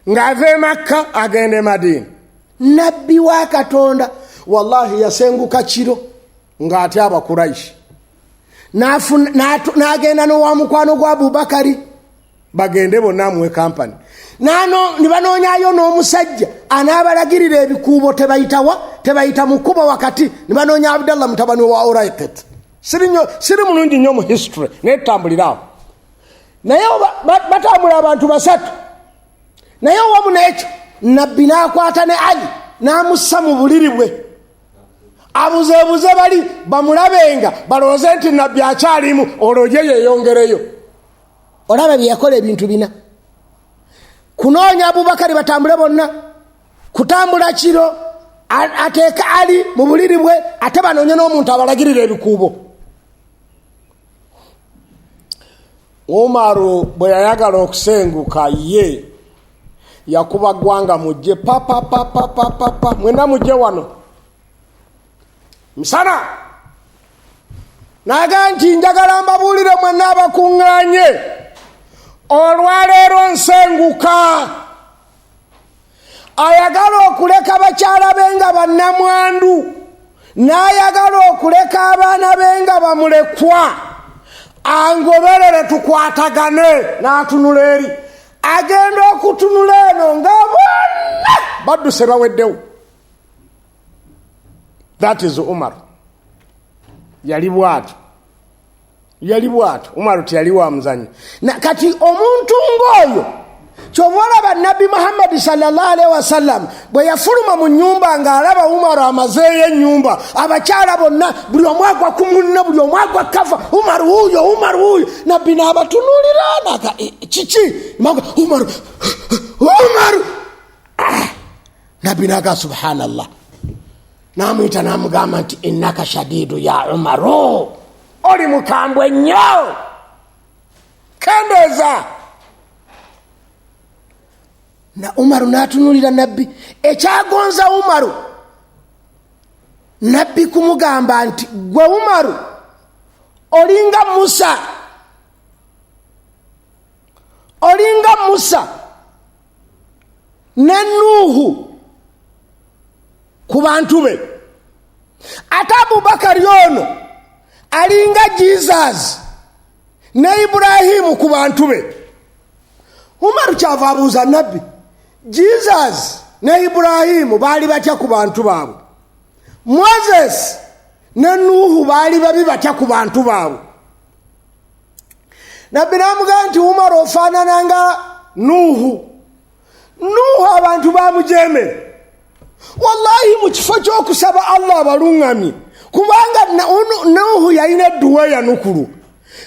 ng'ava e Makka agenda e Madina. Nabbi wa Katonda wallahi yasenguka kiro ng'atya Abakuraishi n'agenda n'owa mukwano gwa Abubakari bagende bonna amuwe kampani ne banoonyayo n'omusajja anaabalagirira ebikuubo tebayita mu kkubo wakati ne banoonya Abdallah mutabani wa Urayqit. Siri mulungi nnyo mu history naye tutambulirawo naye batambula abantu basatu naye owamu n'ekyo Nabbi n'akwata ne Ali n'amussa mu buliri bwe abuzeebuze bali bamulabenga balowooze nti Nabbi akyalimu olwo ye yeeyongereyo. Olaba bye yakola ebintu bina kunoonya Abubakari batambule bonna kutambula kiro ateeka Ali mu buliri bwe ate banoonye n'omuntu abalagirira ebikuubo. Umaru bwe yayagala okusenguka ye yakuba ggwanga mujje papa mwena mujje wano misana naga nti njagala mbabuulire mwenna abakuŋŋaanye olwaleero nsenguka ayagala okuleka bakyala be nga bannamwandu n'ayagala okuleka abaana be nga bamulekwa angoberere tukwatagane n'atunula eri agenda okutunula eno nga bonna badduse baweddewo. That is Umar. Yali bw'atyo Umaru teyali wa muzanyo kati omuntu ng'oyo kyova olaba Nabbi Muhammad sallallahu alaihi wasallam bwe yafuluma mu nnyumba ng'alaba Umaru amazeeyo ennyumba abakyala bonna buli omu agwa ku munne buli omu agwa kafa Umaru wuuyo Nabbi n'abatunuulira naga kiki Umaru Nabbi naga subhanallah n'amuyita n'amugamba nti innaka shadidu ya Umaru oli mukambwe nnyo kendeeza. Na Umaru n'atunuulira Nabbi ekyagonza Umaru Nabbi kumugamba nti gwe Umaru olinga Musa Musa ne Nuuhu ku bantu be. Ate Abubakari ono alinga Jesus ne Ibrahimu ku bantu be. Umaru kyava abuuza nabbi, Jesus ne Ibrahimu baali batya ku bantu baabwe? Moses ne Nuuhu baali babi batya ku bantu baabwe? Nabbi n'amugamba nti Umaru ofaanana nga Nuuhu. Nuuhu abantu baamujeemera. Wallahi mu kifo ky'okusaba Allah abaluŋŋamye, kubanga Nuuhu yalina edduwa yanukulu.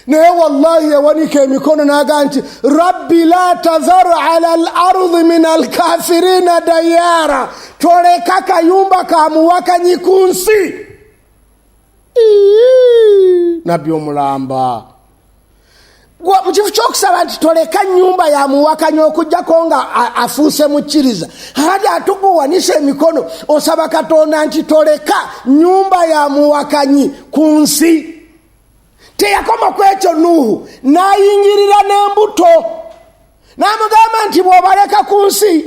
Naye wallahi yawanika emikono n'agamba nti Rabbi la tadhar ala al-ardi min al-kafirina dayara, toleka kayumba ka muwakanyi ku nsi. Nabbi omulamba mu kifo ky'okusaba nti toleka nyumba ya muwakanyi okujjako nga afuuse mukkiriza, ate atukuwanisa emikono osaba Katonda nti toleka nyumba ya muwakanyi ku nsi. Teyakoma ku ekyo Nuuhu n'ayingirira n'embuto n'amugamba nti bw'obaleka ku nsi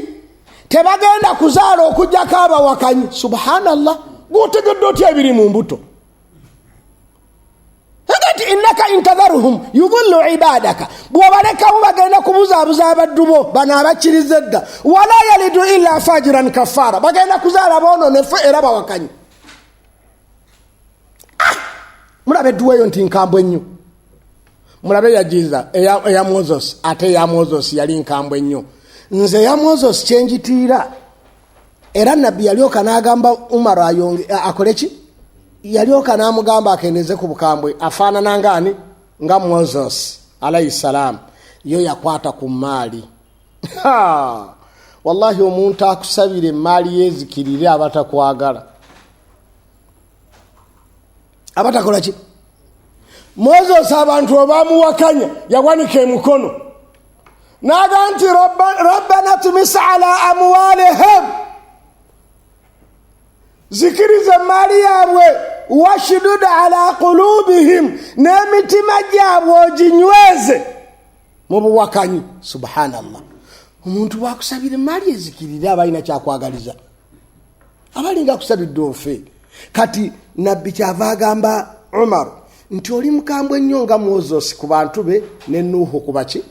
tebagenda kuzaala okujjako abawakanyi. Subhanallah, gw'otegedde otya ebiri mu mbuto? Agati innaka intadharuhum yudhillu ibadaka, bw'obalekamu bagenda kubuzaabuza abaddu bo bano abakkiriza edda. Wala yalidu illa fajiran kafaara, bagenda kuzaala boononefu era bawakanyi. Mulabe edduwa eyo nti nkambwe nnyo. Mulabe yajiza eya Moses, ate eya Moses yali nkambwe nnyo. Nze eya Moses kyenjitiira, era nabbi yalyoka n'agamba Umaru akole ki? Yalyoka n'amugamba akendeze ku bukambwe afaanana ngani? Nga Moses alayhi salam. Yo yakwata ku maali. Wallahi omuntu akusabire maali yezikirire abatakwagala. Abatakola ki? Moses abantu abamuwakanya yawanika emikono n'agamba nti rabbana tumis ala amwalihim, zikiriza maali yaabwe, washidud ala qulubihim, n'emitima gyabwe oginyweze mu buwakanyi. Subhanallah, omuntu bwakusabira maali ezikirire abalina kyakwagaliza, abalinga kusabidde ofe. Kati nabbi kyava agamba Umaru nti oli mukambwe nnyo nga Moses ku bantu be ne Nuuhu ku baki?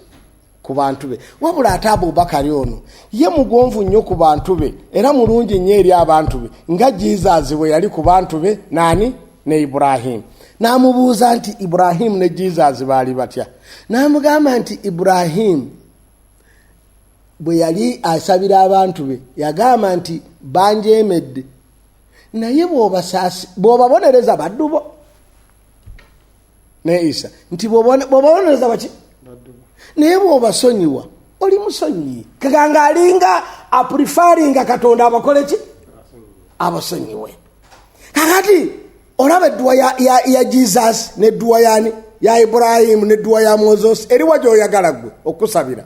Ku bantu be. Wabula ate Abubakari ono ye mugonvu nnyo ku bantu be era mulungi nnyo eri abantu be nga Jesus bwe yali ku bantu be nani? Ne Ibrahim. N'amubuuza nti Ibrahim ne Jesus baali batya? N'amugamba nti Ibrahim bwe yali asabira abantu be yagamba nti banjeemedde, naye bw'obabonereza baddu bo. Ne Isa nti bw'obabonereza baki? Naye bw'obasonyiwa oli musonyi. Kaganga alinga aprefaringa Katonda abakole ki? Abasonyiwe. Kakati olaba edduwa ya Jesus n'edduwa yani ya Ibrahim n'edduwa ya Moses eriwa gy'oyagala gwe okusabira.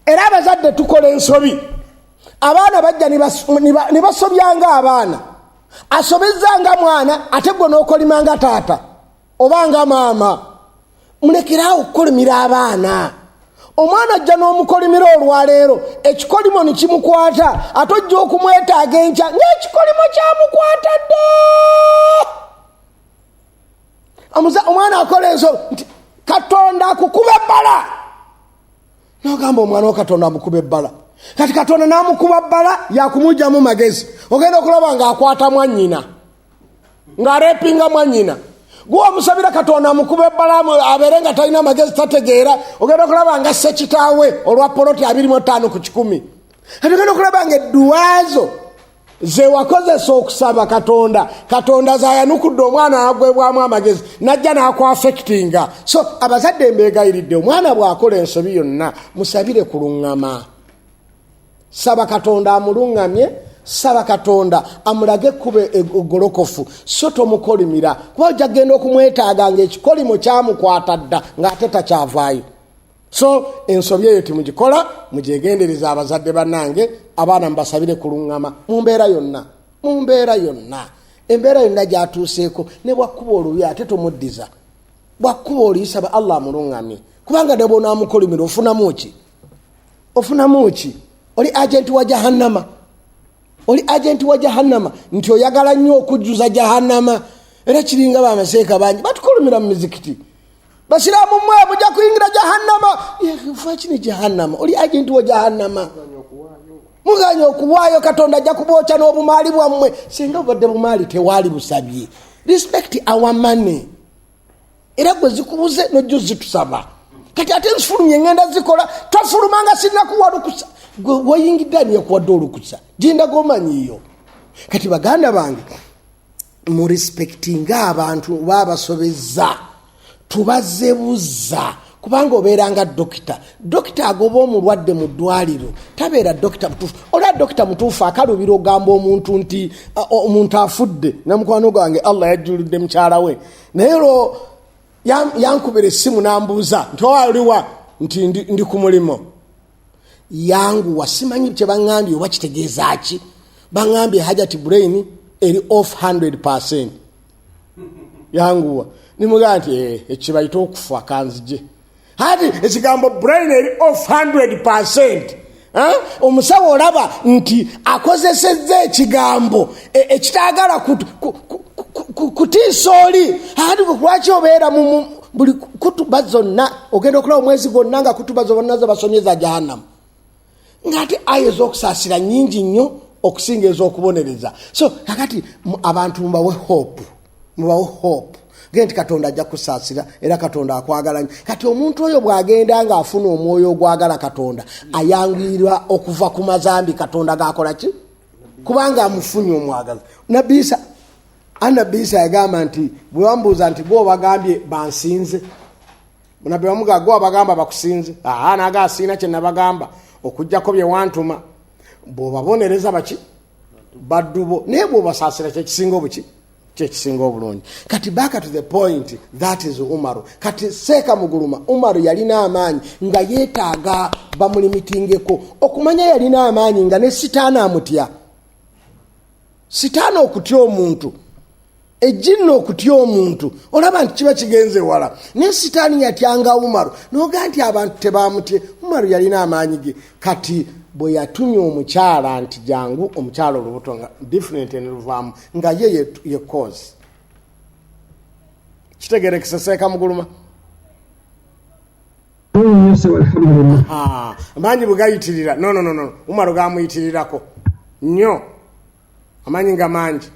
Era abazadde tukola ensobi. Abaana bajja ne basobyanga abaana, asobezanga mwana ate gwe n'okolimanga taata obanga maama. Mulekerawo okukolimira abaana. Omwana ajja n'omukolimira olwaleero ekikolimo ne kimukwata, ate ojja okumwetaaga enkya ng'ekikolimo kyamukwata dda. Omwana akola ensobi nti Katonda akukuba ebbala. N'ogamba omwana wo Katonda amukuba ebbala. Kati Katonda n'amukuba bbala yakumugyamu magezi. Ogenda okulaba ng'akwata mwannyina, ng'areepinga mwannyina. Gwe omusabira Katonda amukuba ebbala abeere nga talina magezi tategeera, ogenda okulaba nga ssekitaawe olwa poloti 25 ku 100. Kati ogenda okulaba ng'edduwaazo ze wakozesa okusaba Katonda zayanukudde omwana n'agwebwamu amagezi n'ajja n'akwafekitinga. So abazadde mbeegayiridde, omwana bw'akola ensobi yonna musabire ku luŋŋama. Saba Katonda amulungamye, saba Katonda amulage kube ogolokofu, so tomukolimira kuba ojja genda okumwetaaga ng'ekikolimo kyamukwata dda ng'ate takyavaayo. So ensobi eyo timugikola, mugyegendereza abazadde bannange, abaana mbasabire ku luŋŋama mu mbeera yonna. Embeera yonna gy'atuuseeko ne bwakkuba olubi ate tomuddiza. bwakuba olisaba Allah mulungamye kubanga debo namukolimira ofunamu ki oli agent wa jahannama nti oyagala nnyo okujjuza jahannama era kiringa bamaseeka bangi batukolumira mu mizikiti basiraamu mmwe mujja kuyingira jahannama fa kini jahannama oli agent wa jahannama muganya okuwaayo katonda ajja kubooca n'obumaali bwammwe singa obadde bumaali tewaali busabye respect our money era gwe zikubuze nojjo zitusaba kati ate nfulumye ngenda zikola tofulumanga sirina kuwalukusa gwe wayingidde yakuwadde olukusa jinda gomanyiyo kati baganda bange mu respectinga abantu babasobezza tubazebuza kubanga obeeranga dokita agoba omulwadde mu ddwaliro tabeera dokita mutuufu olwa dokita mutuufu akalubira ogamba omuntu nti omuntu afudde namukwano gwange Allah yajjuludde mukyala we naye olwo yankubira essimu nambuuza nti owaliwa nti ndi ku mulimo yanguwa simanyi kye baŋŋambye oba kitegeeza ki baŋŋambye hajati brain eri off 100%. yanguwa nimugamba nti ekibayita okufa kanzije hati ekigambo brain eri off 100%. Omusawo olaba nti akozesezza ekigambo ekitagala kutiisa oli hati lwaki obeera mu buli kutuba zonna ogenda okulaba omwezi gwonna nga kutuba zonna zabasomyeza jahannama ng'ate ayo ez'okusaasira nnyingi nnyo okusinga ez'okubonereza so kakati abantu mubawe hope genti katonda ajja kusaasira era katonda akwagala nnyo kati omuntu oyo bw'agenda ng'afuna omwoyo ogwagala katonda ayangirwa okuva ku mazambi katonda gakola ki kubanga amufunye omwagaza Anabisa yagamba nti bwe wambuuza nti gwe obagambye bansinze nabbi wamuga gwe abagamba bakusinze naga asiina kye nabagamba okujjako bye wantuma bw'obabonereza baki baddubo naye bw'obasaasira kyekisinga obulungi kati back to the point that is Umaru kati seeka muguluma Umaru yalina amaanyi nga yeetaaga bamulimitingeko okumanya yalina amaanyi nga ne sitaana amutya sitaana okutya omuntu ejjinno okutya omuntu olaba nti kiba kigenze wala ne sitaani yatyanga Umaru noga nti abantu tebamutye Umaru yalina amaanyi ge kati bwe yatumya omukyala nti jangu omukyala olubuto nga different enluvaamu nga ye cause kitegerekesa seeka muguluma amaanyi bwe gayitirira no Umaru gamuyitirirako nnyo amaanyi nga mangi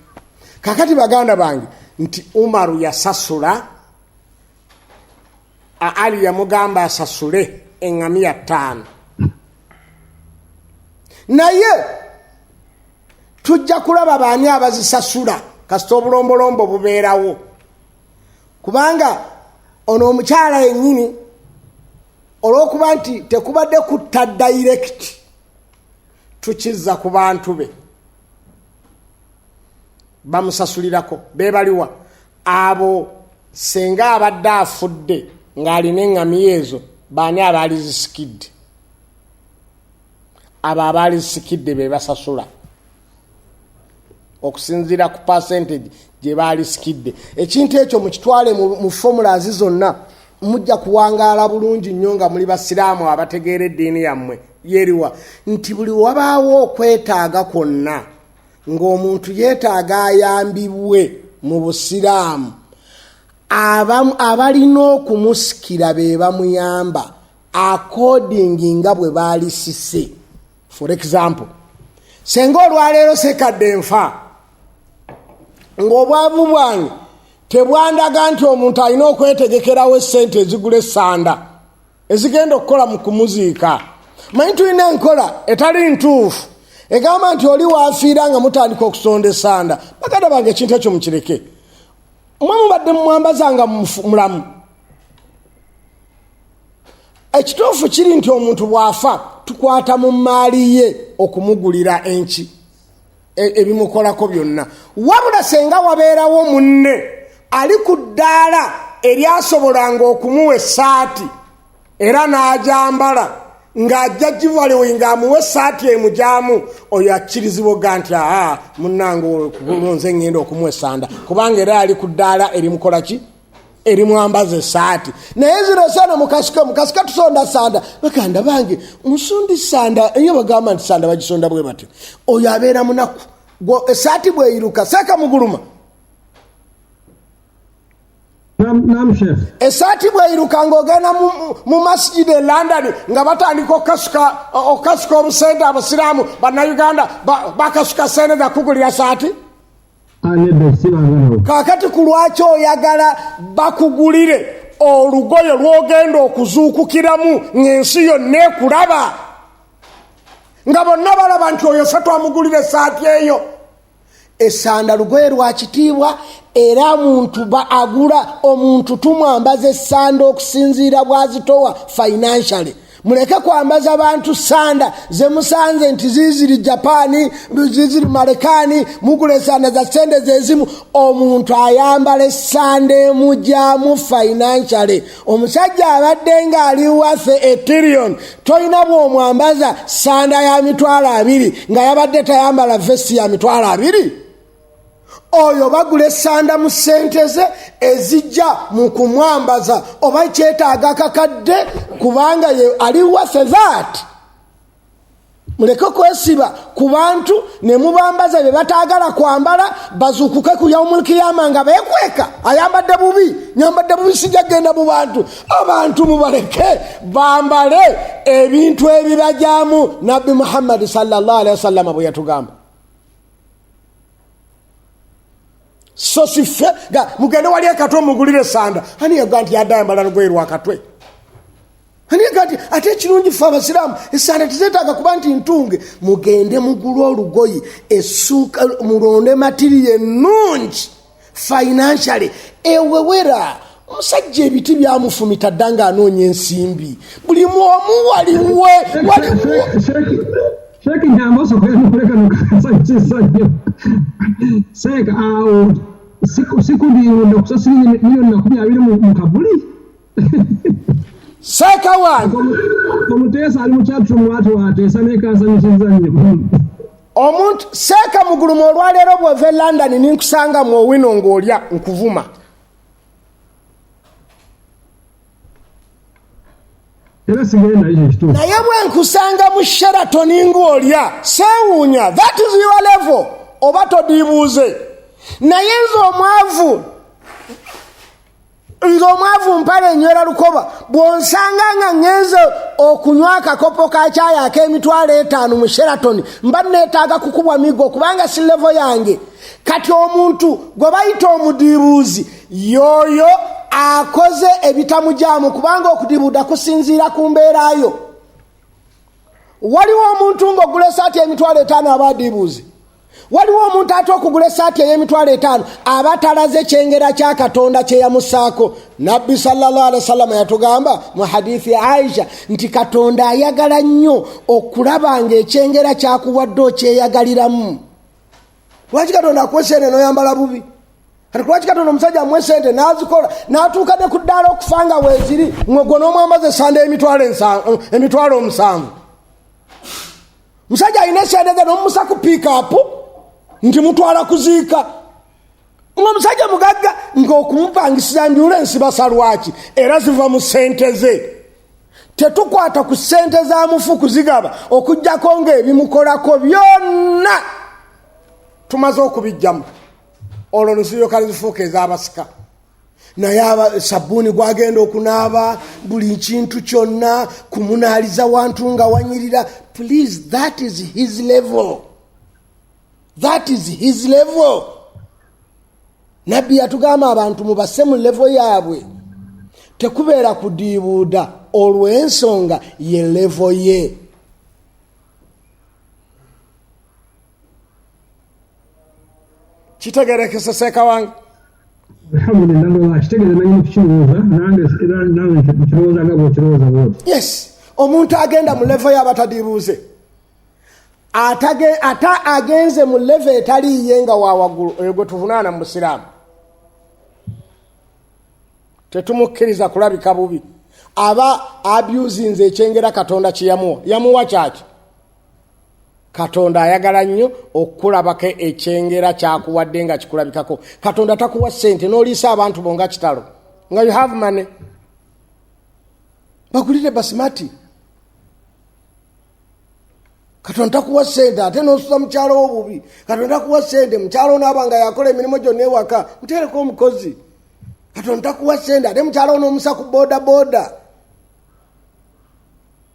kakati baganda bange nti Umaru yasasula Ali yamugamba asasule eŋŋamiya 5 naye tujja kulaba baani abazisasula kasita obulombolombo bubeerawo kubanga ono omukyala yennyini olw'okuba nti tekubadde kutta direct tukizza ku bantu be bamusasulirako bebaliwa abo senga abadde afudde ng'alina eŋŋamiya ezo baani abaali zisikidde abo abaali zisikidde be basasula okusinziira ku percentage gye baali sikidde ekintu ekyo mukitwale mu formulas zonna mujja kuwangaala bulungi nnyo nga muli basiraamu abategeera eddiini yammwe yeriwa nti buli wabaawo okwetaaga kwonna ng'omuntu yeetaaga ayambibwe mu busiraamu abalina okumusikira be bamuyamba according nga bwe baali sise for example senga olwaleero Ssekkadde nfa ng'obwavu bwange tebwandaga nti omuntu alina okwetegekerawo essente ezigula essanda ezigenda okukola mu kumuziika manyi tulina enkola etali ntuufu egamba nti oli waafiira nga mutandika okusonda essanda baganda bange ekintu ekyo mukireke mmwe mubadde mumwambazanga mulamu ekituufu kiri nti omuntu bw'afa tukwata mu maali ye okumugulira enki ebimukolako byonna wabula senga wabeerawo munne ali ku ddaala eryasobolanga okumuwa essaati era n'agyambala ng'ajja givalewe ng'amuwa essaati emugyamu oyo akkirizibwa ga nti munnange nze ngenda okumuwa essanda kubanga era ali ku ddaala erimukola ki eri mwambaza essaati naye zino sana mukasika tusonda sanda bakanda bange musundi sanda eyo bagamba nti sanda bagisonda bwe bati oyo abeera munaku essaati bweyiruka Seeka Muguluma essaati bweyiruka ng'ogenda mu masjidi e London nga batandika okukasuka obusente abasiraamu bannayuganda bakasuka sente zakugulira saati kaakati ku lwaki oyagala bakugulire olugoye lw'ogenda okuzuukukiramu ng'ensi yonna ekulaba nga bonna balaba nti oyo ffe twamugulira essaati eyo essanda lugoye lwa kitiibwa era muntu agula omuntu tumwambaza essanda okusinziira bwazitowa financially muleke kwambaza abantu sanda ze musanze nti ziziri Japan ziziri Marekani mugula essanda za sente zezimu omuntu ayambala essanda emujjamu financially omusajja abadde nga ali waffe etillion toyina bw'omwambaza sanda ya $200 nga yabadde tayambala vesti ya $200 oyo bagula essanda mu ssente ze ezijja mu kumwambaza oba kyetaaga kakadde kubanga ye ali waffe that muleke kwesiba ku bantu ne mubambaza be bataagala kwambala bazuukuke ku yaumul kiyama nga beekweka ayambadde bubi nyambadde bubi sijagenda mu abantu mubaleke bambale ebintu ebibajaamu Nabbi Muhammad sallallahu alaihi wasallam bwe yatugamba so sife mugende wali akato mugulire sanda ani yaganti yadayambala lugoye lwakatwe ani yaganti ate kirungi ffe abasiraamu essanda tezeetaaga kuba nti ntunge mugende mugula olugoye essuuka mulonde matiriye ennungi financially ewewera omusajja ebiti byamufumita dda nga anoonya ensimbi buli mwomu waliwe Sheki nyamoso kwa nkuleka nukasajisajyo Seeka siku ndiyo kusasiri milioni 12 mukabuli Seeka wange omutesa ali mukyatu mwatu watesa nekasanyisizannyo omuntu Seeka Muguluma olwaleero bw'ova e London ninkusanga mu owino ng'olya nkuvuma naye bwe nkusanga mu Sheraton ng'olya seewuunya that is your level oba todiibuuze naye nze omwavu mpale enywera lukoba bw'onsanga nga ngenze okunywa akakopo ka caayi ak'emitwalo 5 mu Sheraton mba neetaaga kukubwa migo kubanga si level yange kati omuntu gwe bayita omudiibuuzi yoyo akoze ebitamujaamu kubanga okudibuuda kusinziira ku mbeerayo waliwo omuntu ng'ogula essaati y'emitwalo 5 aba adiibuuzi waliwo omuntu ate okugula essaati ey'emitwalo 5 aba talaze kyengera kya Katonda kye yamussaako Nabbi sallallahu alaihi wasallam yatugamba mu hadithi ya Aisha nti Katonda ayagala nnyo okulaba ng'ekyengera kyakuwadde okyeyagaliramu lwaki Katonda akwesene n'oyambala bubi kati lwaki Katonda omusajja amuwe sente n'azikola n'atuuka ne ku ddaala okufa nga weeziri ng'ogwo n'omwambaza essanda emitwalo 7 musajja alina essente ze n'omumusa ku pick-up nti mutwala kuziika ng'omusajja mugagga ng'okumupangisiza ambulensi basalwaki era ziva mu ssente ze tetukwata ku ssente za mufu kuzigaba okuggyako ng'ebimukolako byonna tumaze okubijjamu olwo lusiryoka lizifuuka ez'abasika naye sabbuuni gwagenda okunaaba buli kintu kyonna kumunaaliza wantu nga wanyirira please that is his level Nabbi yatugamba abantu mubasse mu level yaabwe tekubeera kudiibuuda olw'ensonga ye level ye kitegerekese Seeka wange yes omuntu agenda mu level y'abatadiibuuze ata agenze mu level etaliiye nga wawaggulu oyo gwe tuvunaana mu busiraamu tetumukkiriza kulabika bubi aba abusinze ekyengera Katonda kye yamuwa kyaki Katonda ayagala nnyo okulabako ekyengera kyakuwadde nga kikulabikako Katonda takuwa ssente n'oliisa abantu bonga kitalo nga you have money bakulire basmati katonda kuwa sente ate nosuza mukyalo obubi katonda kuwa sente mukyalo n'abanga yakola emirimu gyonna ewaka muteereko omukozi katonda kuwa sente ate mukyalo n'omusa ku boda boda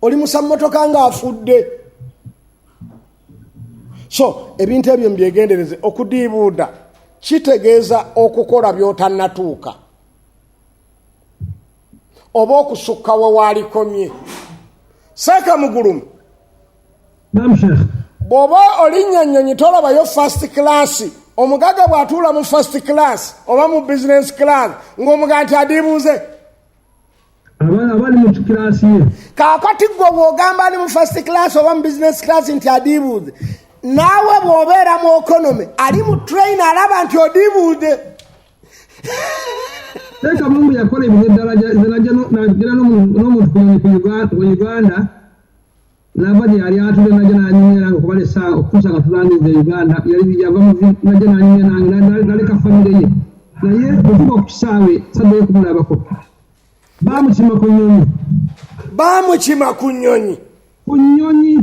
oli musa mmotoka ng'afudde. So ebintu ebyo mbyegendereze. Okudiibuuda kitegeeza okukola by'otannatuuka oba okusukka we waalikomye. Seeka Mugulumu bw'oba olinnya nnyonyi tolabayo first class. Omugaga bw'atuula mu first class oba mu business class ng'omugaga nti adiibuuze abali mu class ye. Kaakati gwe bw'ogamba ali mu first class oba mu business class nti adiibuuze, naawe bw'obeera mu economy ali mu train alaba nti odiibuuze. Teeka Mungu yakola ebintu eddala nagira n'omuntu ku Uganda n'abadde yali atule najja n'anyumira nga okubalesa okutuusa nga tulangiza Uganda yali yava mu najja n'anyumira nange naleka famire ye naye okuva ku kisaawe sadde kumulabako bamukima ku nnyonyi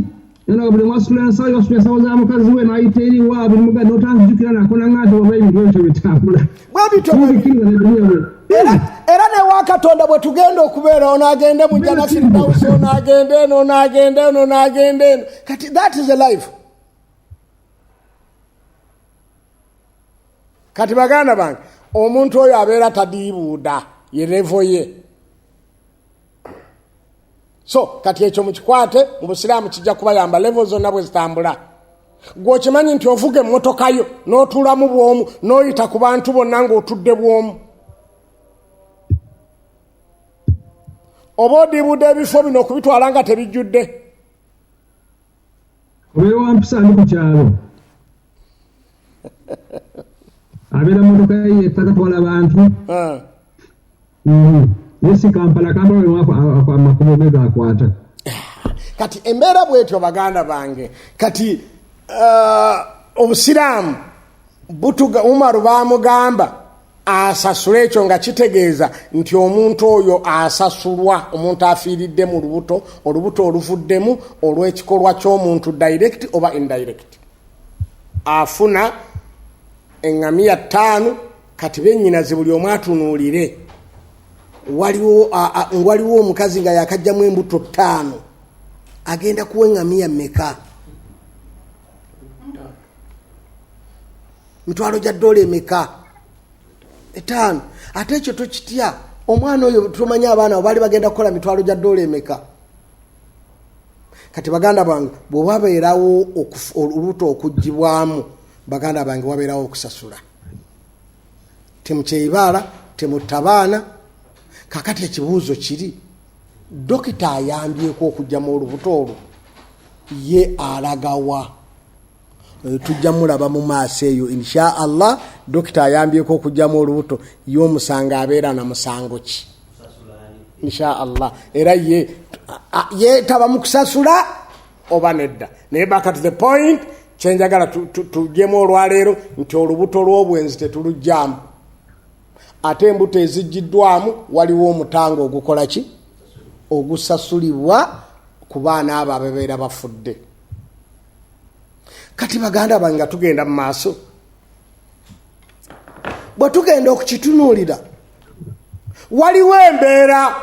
era buli mwasula ensawo za mukazi we n'ayita eri wa buli mugazi n'otanzijukira nakona ng'ate oba ebintu ebyo bitambula era ne wa Katonda bwe tugenda okubeera onaagende mu Jannah Firdaus onaagende eno onaagende eno onaagende eno kati that is a life. Kati baganda bange omuntu oyo abeera tadiibuuda ye levo ye. So kati ekyo mukikwate mu Busiraamu kijja kubayamba levo zonna bwe zitambula. Gwe okimanyi nti ovuga emmotoka yo n'otuulamu bw'omu n'oyita ku bantu bonna ng'otudde bw'omu. Oba odiibuude ebifo bino okubitwala nga tebijjudde. Obeera wampisa ndi ku kyalo abeera mmotoka ye takatwala bantu yesi Kampala amakubo ge gakwata. Kati embeera bwetyo baganda bange kati Obusiraamu butuga Umaru bamugamba asasula ekyo nga kitegeeza nti omuntu oyo asasulwa omuntu afiiridde mu lubuto olubuto oluvuddemu olw'ekikolwa ky'omuntu direct oba indirect afuna eŋŋamiya 5. Kati bennyinaze buli omu atunuulire waliwo omukazi nga yakajjamu embuto 5 agenda kuwa eŋŋamiya mmeka? mitwalo gya dola emeka? 5. Ate ekyo tokitya omwana oyo tumanyi abaana baali bagenda kukola mitwalo gya dola emeka? Kati baganda bange bw'oba beerawo olubuto okuggibwamu baganda bange wabeerawo okusasula. Temukyeyibaala temutabaana. Kakati ekibuuzo kiri dokita ayambyeko okugyamu olubuto olwo ye alagawa? Tujja mulaba mu maaso eyo insha Allah. Dokita ayambyeko okugyamu olubuto ye omusanga abeera na musango ki insha Allah. Era ye taba mu kusasula oba nedda. Naye back to the point kyenjagala tugyemu olwaleero nti olubuto lw'obwenzi tetulugyamu. Ate embuto ezijjiddwamu waliwo omutango ogukola ki? Ogusasulibwa ku baana abo ababeera bafudde. Kati baganda bange nga tugenda mu maaso bwe tugenda okukitunuulira waliwo embeera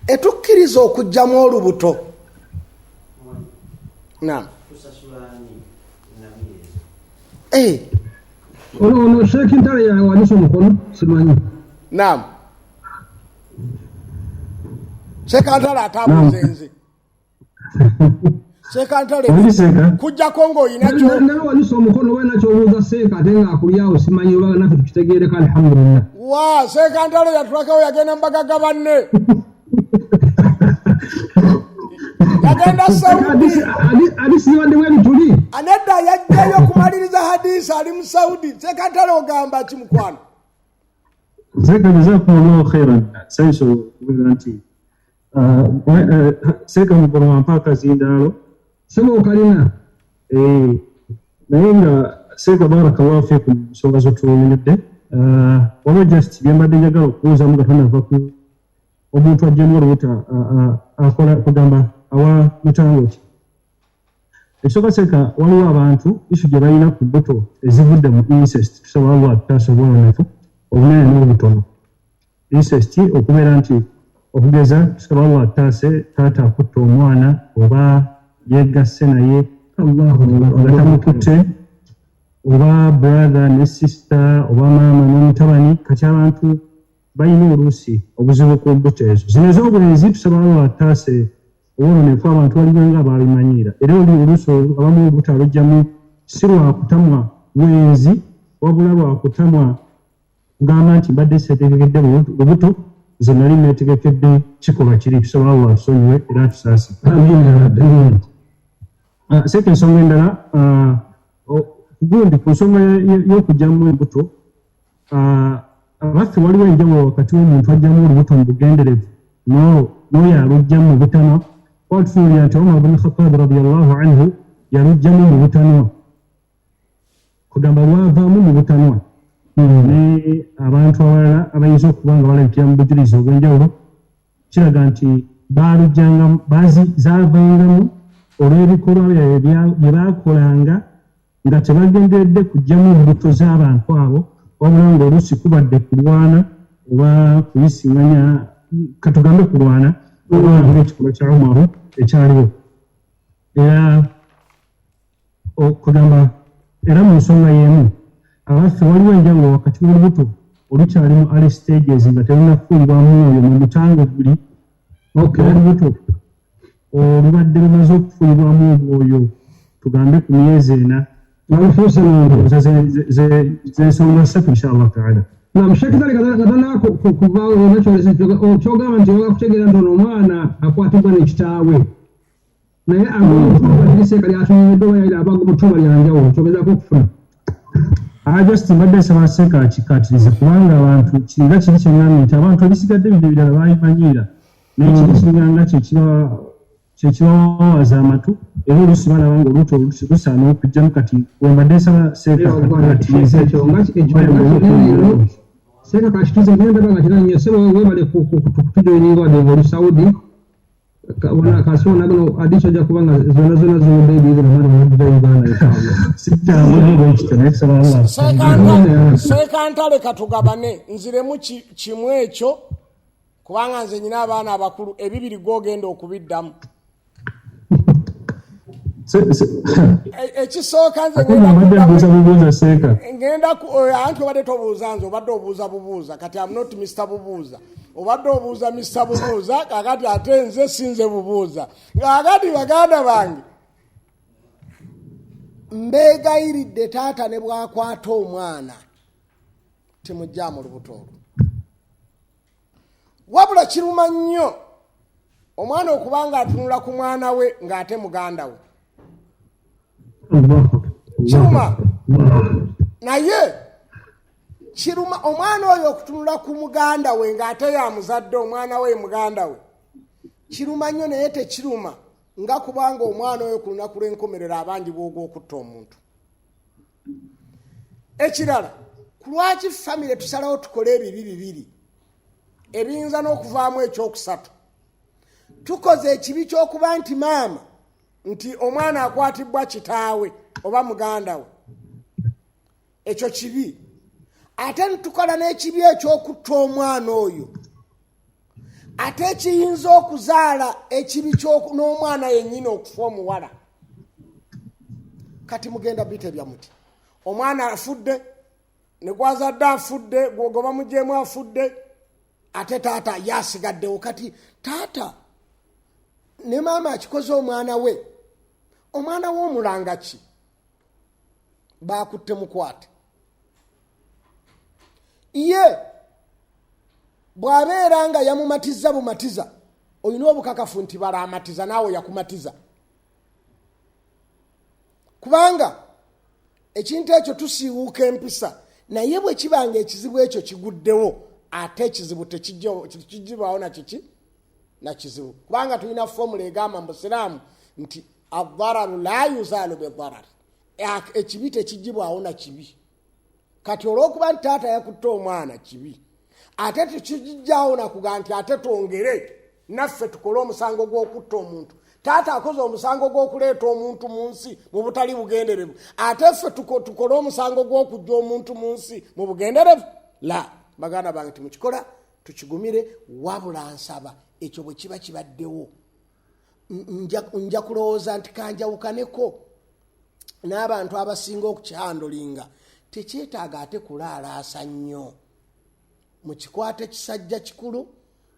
etukkiriza okuggyamu olubuto. Naam. Ono Sheikh Thurayya yawanise omukono simanyi. Naam. Ssekkadde atambuze nze. Ssekkadde kujjako ng'oyinakyo. Nawe wanise omukono oba nakyobuuza Ssekkadde nga akulyawo simanyi oba naffe tukitegeereko alhamdulillah. Wa Ssekkadde yatulakawo yagenda mu bagaga banne. Yagenda Saudi. Hadisi yabaddewo ebituli. Anedda yajjayo okumaliriza hadisi ali mu Saudi. Ssekkadde ogamba ki mukwano? Ssekkadde jazakumullahu khairan. Saiso kubuuza nti Ssekkadde mukono wampa akazindaalo. Sema okalina. Naye nga Ssekkadde barakallahu fiikum nsonga zotuwulidde. waliwo just byembadde njagala okubuuzamu Katonda ava ku omuntu ajjamu olubuto akola kugamba awa mutango ki ekisooka seeka waliwo abantu isu gye balina ku buto ezivudde mu incest tusaba Allah atutaasa obwononefu obunene n'obutono incest okubeera nti okugeza tusaba Allah atutaase taata akutta omwana oba yeegasse naye nga tamukutte oba brother ne sister oba maama n'omutabani kati abantu balina oluusi obuzibu ku mbuto ezo zino ez'obulenzi tusaba Allah atutaase obwononefu abantu balibenga babimanyiira era oli oluusi abamu olubuto alugjamu si lwakutamwa bwenzi wabula lwakutamwa kugamba nti mbadde seetegekedde lubuto ze nali neetegekedde kikolwa kiri tusaba Allah atusonyiwe era atusaase seeka ensonga endala gundi ku nsonga y'okugyamu embuto abaffe waliwo enjawulo wakati w'omuntu ajjamu olubuto mu bugenderevu n'oyo alugjamu mu butanwa watutuulira nti Umar bin Khattab radiyallahu anhu yalugjamu mu butanwa kugamba lwavaamu mu butanwa ne abantu abalala abayinza okuba nga balabikira mu bujulizi obw'enjawulo kiraga nti baalugjangamu zaavangamu olw'ebikolwa bye baakolanga nga tebagenderedde kugyamu embuto z'abantu abo wabula ng'oluusi kubadde kulwana oba kuyisiŋŋanya katugambe kulwana oba ng'ekikolwa kya Umaru ekyaliwo era okugamba era mu nsonga y'emu abaffe waliwo enjawulo wakati w'olubuto olukyali mu early stages nga terunafuulibwamu oyo mu mutango guli olubuto olubadde lumaze okufuulibwamu omwoyo tugambe ku myezi ena nalufuuse nondoza zensonga ssatu inshallah taala namushekitali katana kuvaawo kyogamba nti oga kutegeera nti ono omwana akwatibwa n'ekitaawe naye abamutuba lyatonedde oba abamutuba lyanjawulo kyogezaako okufuna just mbadde nsaba seeka akikkaatirize kubanga abantu kiringa kiri kyeŋŋambye nti abantu ebisigadde bino ebirala baabimanyiira naye kiri kiringanga kyekibawawaza amatu era oluusi balaba nga olubuto lusaana okugjamu kati wembadde nsaba seeka akikkaatirize seeka kakituze ngendaba nga kiranye sebo webale kutujoininga wadde ng'oli Saudi kasi wona gano addition ajja kuba nga zonna ziwedde ebiizo namani mudda Uganda seeka ntale katugabane nziremu kimu ekyo kubanga nze nyina abaana abakulu ebibiri gwogenda okubiddamu ekisooka nze ngenda anti obadde tobuuza nze obadde obuuza bubuuza kati am not Mr. Bubuuza obadde obuuza Mr. Bubuuza kakati ate nze sinze bubuuza kakati baganda bange mbeegayiridde taata ne bwakwata omwana timujjaamu olubuto olwo wabula kiruma nnyo omwana okubanga atunula ku mwana we ng'ate muganda we kiruma naye kiruma omwana oyo okutunula ku muganda we ng'ate yamuzadde omwana we muganda we kiruma nnyo naye tekiruma nga kubanga omwana oyo ku lunaku lw'enkomerero abangi bw'ogw'okutta omuntu ekirala ku lwaki famire tusalawo tukole ebibi bibiri ebiyinza n'okuvaamu ekyokusatu tukoze ekibi ky'okuba nti maama nti omwana akwatibwa kitaawe oba muganda we ekyo kibi ate nitukola n'ekibi ekyokutta omwana oyo ate ekiyinza okuzaala ekibi n'omwana yennyini okufa omuwala kati mugenda bitebya muti omwana afudde ne gwazadde afudde gwogoba mujeemu afudde ate taata yasigaddewo kati taata ne maama akikoze omwana we omulanga ki bakutte mukwate ye bw'abeera nga yamumatiza bumatiza olina obukakafu nti bala amatiza naawe yakumatiza kubanga ekintu ekyo tusiiwuuka empisa naye bwe kibanga ekizibu ekyo kiguddewo ate ekizibu tekijibwawo na kizibu kubanga tulina fomula egamba mu Busiraamu nti adararu la yuzaalu bidarari ekibi tekijibwawo na kibi kati olw'okuba nti taata yakutte omwana kibi ate tekijjawo nakuga nti ate twongere naffe tukole omusango gw'okutta omuntu. Taata akoze omusango gw'okuleeta omuntu mu nsi mu butali bugenderevu ate ffe tukole omusango gw'okujja omuntu mu nsi mu bugenderevu. La baganda bange timukikola tukigumire wabula nsaba ekyo bwe kiba kibaddewo nja kulowooza nti kanjawukaneko n'abantu abasinga okukyandolinga tekyetaaga ate kulaalaasa nnyo mukikwate kisajja kikulu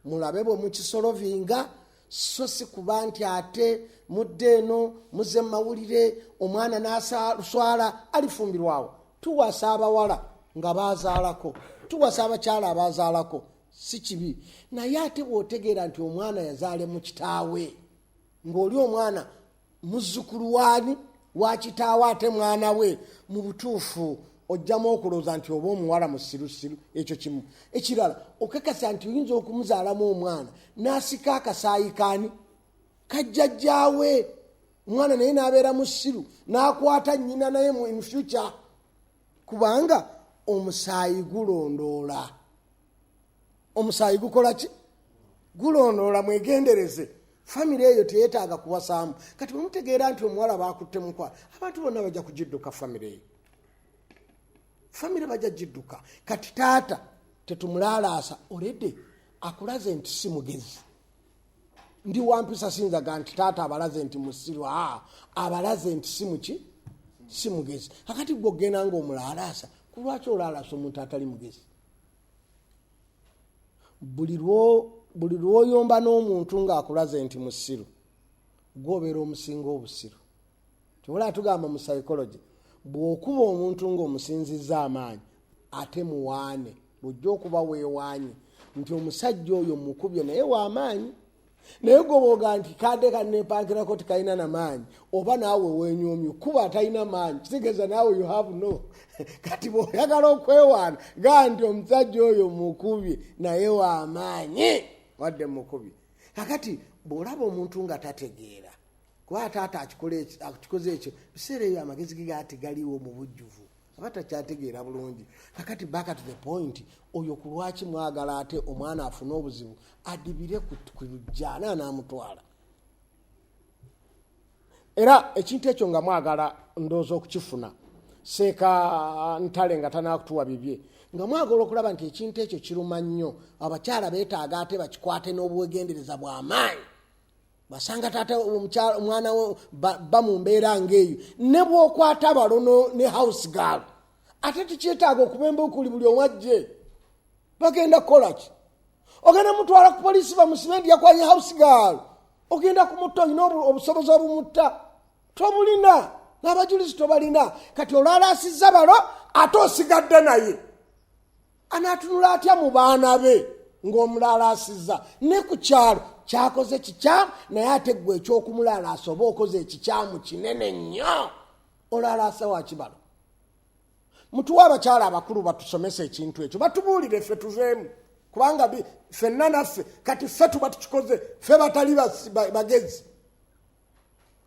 mulabe bwe mukisolovinga so si kuba nti ate mudde eno muze mawulire omwana n'aswala alifumbirwawo. Tuwasa abawala nga bazaalako tuwasa abakyala abazaalako si kibi naye ate bw'otegeera nti omwana yazaale mu kitaawe ng'oli omwana muzzukulu waani wa kitaawe ate mwana we mu butuufu ojjamu okulooza nti oba omuwala musirusiru. Ekyo kimu. Ekirala okakasa nti oyinza okumuzaalamu omwana n'asika akasaayi kaani kajjajjaawe omwana naye n'abeera musiru n'akwata nnyina naye in future kubanga omusaayi gulondoola. Omusaayi gukola ki? Gulondoola. Mwegendereze. Famire eyo teyeetaaga kuwasaamu. Kati bwe mutegeera nti omuwala baakutte mukwala abantu bonna bajja kugidduka famire eyo. Famire bajja gidduka. Kati taata tetumulaalaasa olede akulaze nti si mugezi. Ndi wampisa sinzaga nti taata abalaze nti musiru abalaze nti si muki si mugezi. Akati gwogenda ng'omulaalaasa kulwaki olaalaasa omuntu atali mugezi? Buli lw'oyomba n'omuntu ng'akulaze nti musiru gwobeera omusinga obusiru. Tubula tugamba mu psychology bw'okuba omuntu ng'omusinzizza amaanyi ate muwaane bujja okuba weewaanye nti omusajja oyo mukubye naye w'amaanyi naye goboga nti kadde kanneepankirako tikalina n'amaanyi oba naawe weenyoomye kuba atalina maanyi kitegeeza naawe you have no. Kati bw'oyagala okwewaana gaa nti omusajja oyo mukubye naye w'amaanyi wadde mukubye. Kakati bw'olaba omuntu nga tategeera kuba taata akikoze ekyo biseera ebyo amagezi ge gaati galiwo mu bujjuvu aba takyategeera bulungi. Kakati back to the point oyo ku lwaki mwagala ate omwana afune obuzibu adibire ku lujjaana n'amutwala. Era ekintu ekyo nga mwagala ndowooza okukifuna seeka ntale nga tanaakutuwa bibye nga mwagala okulaba nti ekintu ekyo kiruma nnyo abakyala beetaaga ate bakikwate n'obwegendereza bw'amaanyi basanga taata omwana we bamumbeera ng'eyo ne bw'okwata balono ne house girl ate tukyetaaga okubemba okuli buli omwajje bagenda kukola ki? Ogenda mutwala ku poliisi bamusibe nti yakwanye house girl ogenda kumutta olina obusobozi obumutta tobulina n'abajulizi tobalina. Kati olaalaasizza balo ate osigadde naye anaatunula atya mu baana be ng'omulaalaasizza ne ku kyalo kyakoze kikyamu naye ate ggwe ekyokumulaalaasa oba okoze ekikyamu kinene nnyo olaalaasa wakibalo. Mutuwa abakyala abakulu batusomesa ekintu ekyo batubuulire ffe tuveemu kubanga ffenna naffe kati ffe tuba tukikoze ffe batali bagezi.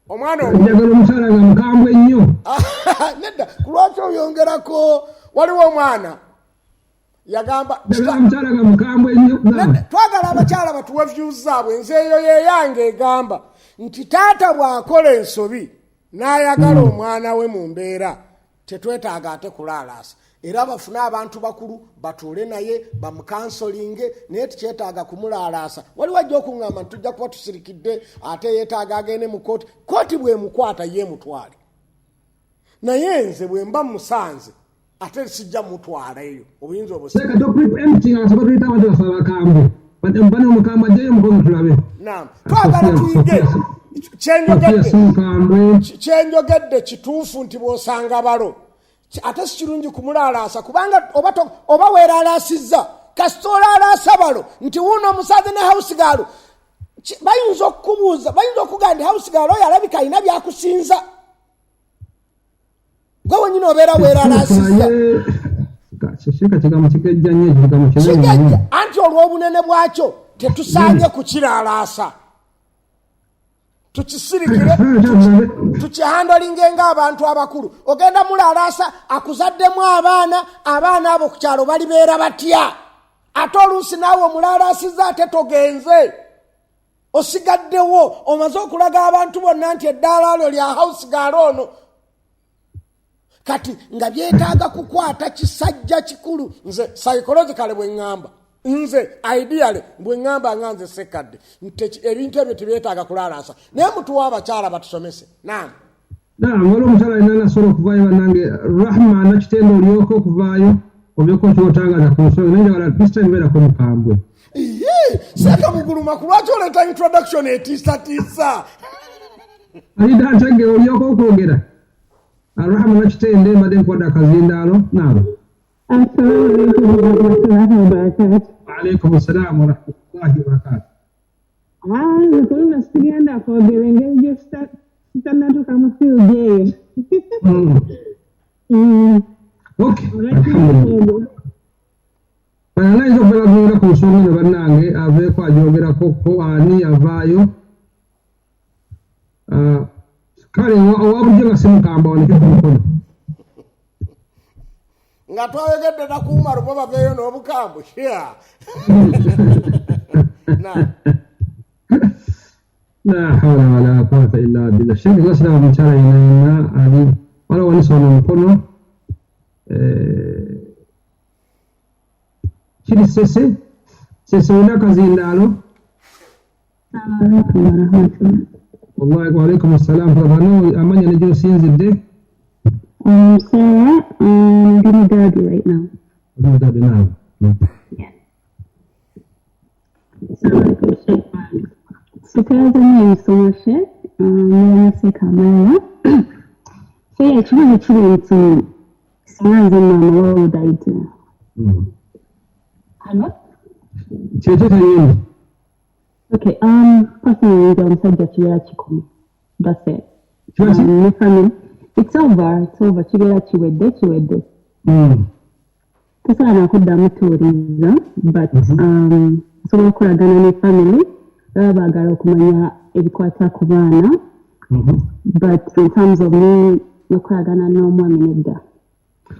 Omwana omukyala nga mukambwe nnyo nedda ku lwaki oyongerako waliwo omwana yagamba omukyala nga mukambwe nnyo twagala abakyala batuwe views zaabwe nze eyo yeyange egamba nti taata bw'akola ensobi n'ayagala omwana we mu mbeera tetwetaaga ate kulaalaasa era bafune abantu bakulu batuule naye bamukansolinge naye tukyetaaga kumulaalaasa. Waliwo ajja okuŋŋamba nti tujja kuba tusirikidde ate yeetaaga agende mu kooti bw'emukwata ye mutwale naye nze bwe mba musanze ate sijja mutwala eyo obuyinza twagala tuyige kyenjogedde kituufu nti bw'osanga balo ate si kirungi kumulaalaasa kubanga oba weeraalaasizza kasita olaalaasa balo nti wuuno omusaze ne house girl bayinza okukubuuza bayinza okugaa nti house girl oyo alabika alina byakusinza gwe wenyini obeera weeraalaasizza kigejja anti olw'obunene bwakyo tetusaanye kukiraalaasa tukisirikire tukihandolinge ng'abantu abakulu. Ogenda mulalaasa akuzaddemu abaana abo ku kyalo balibeera batya? Ate oluusi naawe omulalaasiza ate togenze osigaddewo omaze okulaga abantu bonna nti eddaala lyo lya house girl ono. Kati nga byetaaga kukwata kisajja kikulu. Nze psychologically bwe ngamba, nze ideally bwe ngamba nga nze Ssekkadde ebintu ebyo tebyetaaga kulalaasa, naye mutuwa abakyala batusomese. Waliwo omukyala alina nasobola okuvaayo bannange Rahman Kitendo olyoko okuvaayo obyeko kyotangaza ku nsonga naye njagala this time beerako mukambwe. Seka muguluma ku lwaki oleeta introduction etiisatiisa. Alida ntage olyoko okwogera. Rahman Kitende mbadde nkuwadde akazindaalo. Assalamualaikum warahmatullahi wabarakatuh. Waalaikum assalam warahmatullahi wabarakatuh. Kuna sigenda kwa bilenge just tanato kama feel gay. Okay. Alhamdulillah. Bana hizo kwa gura ku nsonga bannange ave kwa jogera ko ani avayo. Kale wabuje ngasimu kamba wanike kumukono. Nga twayogedde nakuuma lubo baveeyo n'obukambwe. La hawla wala quwwata illa billah. Shekhi wasala mchara ina ali wala wanisono mkono kiri sese una kazindalo. Wallahi wa alaikum assalam. Tabano amanya nejo sinzidde. Sarah, I'm gonna daddy right now. Daddy now. Yeah. Sikaza ni somashe, mwana sekamera. Say chuma chuma sanze mama wao daite. Hello? Chete. Okay, personally I'm subject to chikomo. That's it. My family. It's over. Chigera chiwedde. Tasa nakuddamu tuwuliriza, but sobola okolagana ne family baba baagala okumanya ebikwata ku baana, but in terms of me nokolagana n'omwami nedda.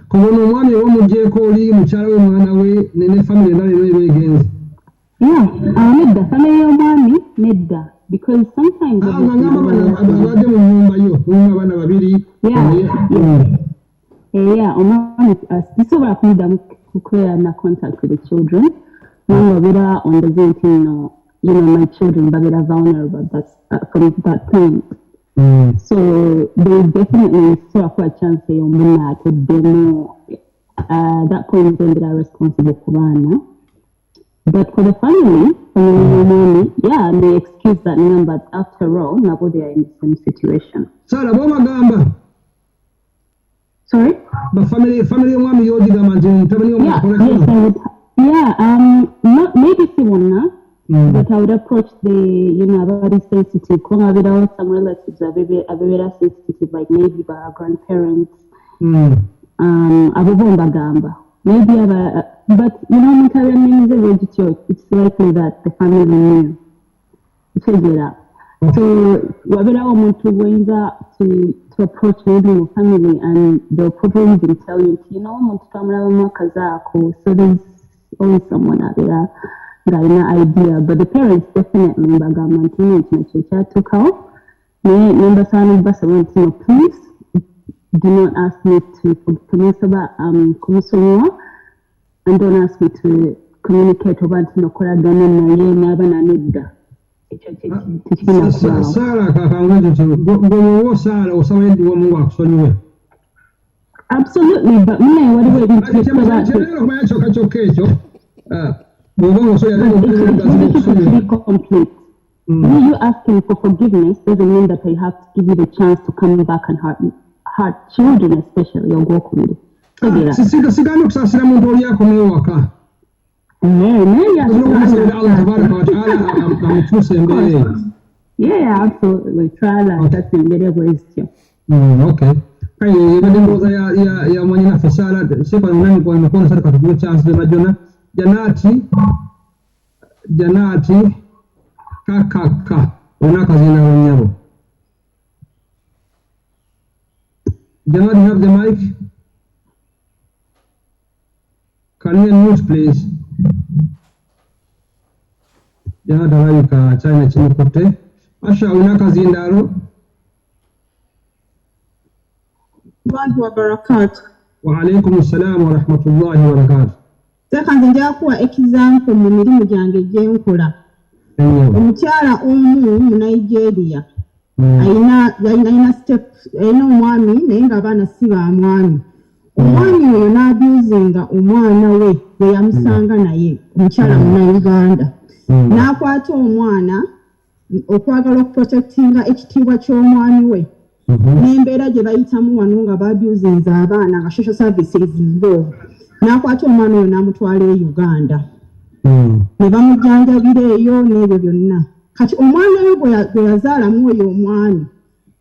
Kubona omwami omugyeko oli mukyala w'omwana we ne family endala eno ebeegenze. Nedda family y'omwami nedda. Because sometimes abadde mu nnyumba yo mulina abaana babiri. Sisobola kumuddamu kuclear na contact with the children. Babeera on the Zoom, my children babeera vulnerable from that point. So they definitely saw a chance to demo that point when they are responsible for Anna. But for the family, they excuse that name, but after all, now they are in the same situation. Sarah, what magamba? Sorry? But family mwami yoji gamanzi tabani not maybe Simona, but I would approach the very sensitive. Some relatives are very sensitive, like maybe by our grandparents. Gamba. Maybe but it's likely that the family knew. So wabera omuntu wenza to approach maybe your family, and they'll probably even tell you, omuntu twamulaba mwaka zaako, so there's always someone out there that ina idea. But the parents definitely bagamba nti ekyo kyatuukawo naye nembasaba nobasaba nti please do not ask me to kumusaba kumusonyiwa, and don't ask me to communicate oba nti nokolagana naye n'abaana nedda. Sarah kakangwe Sarah osaba ndi womu wakusonyiwe. Absolutely, but what do we do to complete? You asking for forgiveness doesn't mean that I have to give you the chance to come back and hurt children, especially your work. Sigano kusasira muntu oli akomewo waka. Yeah, absolutely. Try that. That's the better question. Okay. Kaya ndengoza ya mwenye na fasara sepa nani kwa mkono sasa kwa chance de majona janati kaka ona kazina wanyabo Janad, you have the mic? Can you unmute, please? Janad, alabika China kimukutte. Asha, olina kazindalo? Wa barakatuh. Wa alaikum assalam wa rahmatullahi wa barakatuh. Seka nze nja kuwa example mu mirimu gyange gye nkola. Omukyala omu mu Nigeria ayina step ayina omwami naye ng'abaana si ba mwami. Omwami oyo n'abuzinga omwana we gwe yamusanga naye omukyala Munnayuganda. N'akwata omwana okwagala okuprotectinga ekitiibwa ky'omwami we. N'embeera gye bayitamu wano nga babuzinza abaana nga social services involved. N'akwata omwana oyo n'amutwala e Uganda. Ne bamujjanjabira eyo n'ebyo byonna. Kati omwana we gwe yazaalamu oyo omwami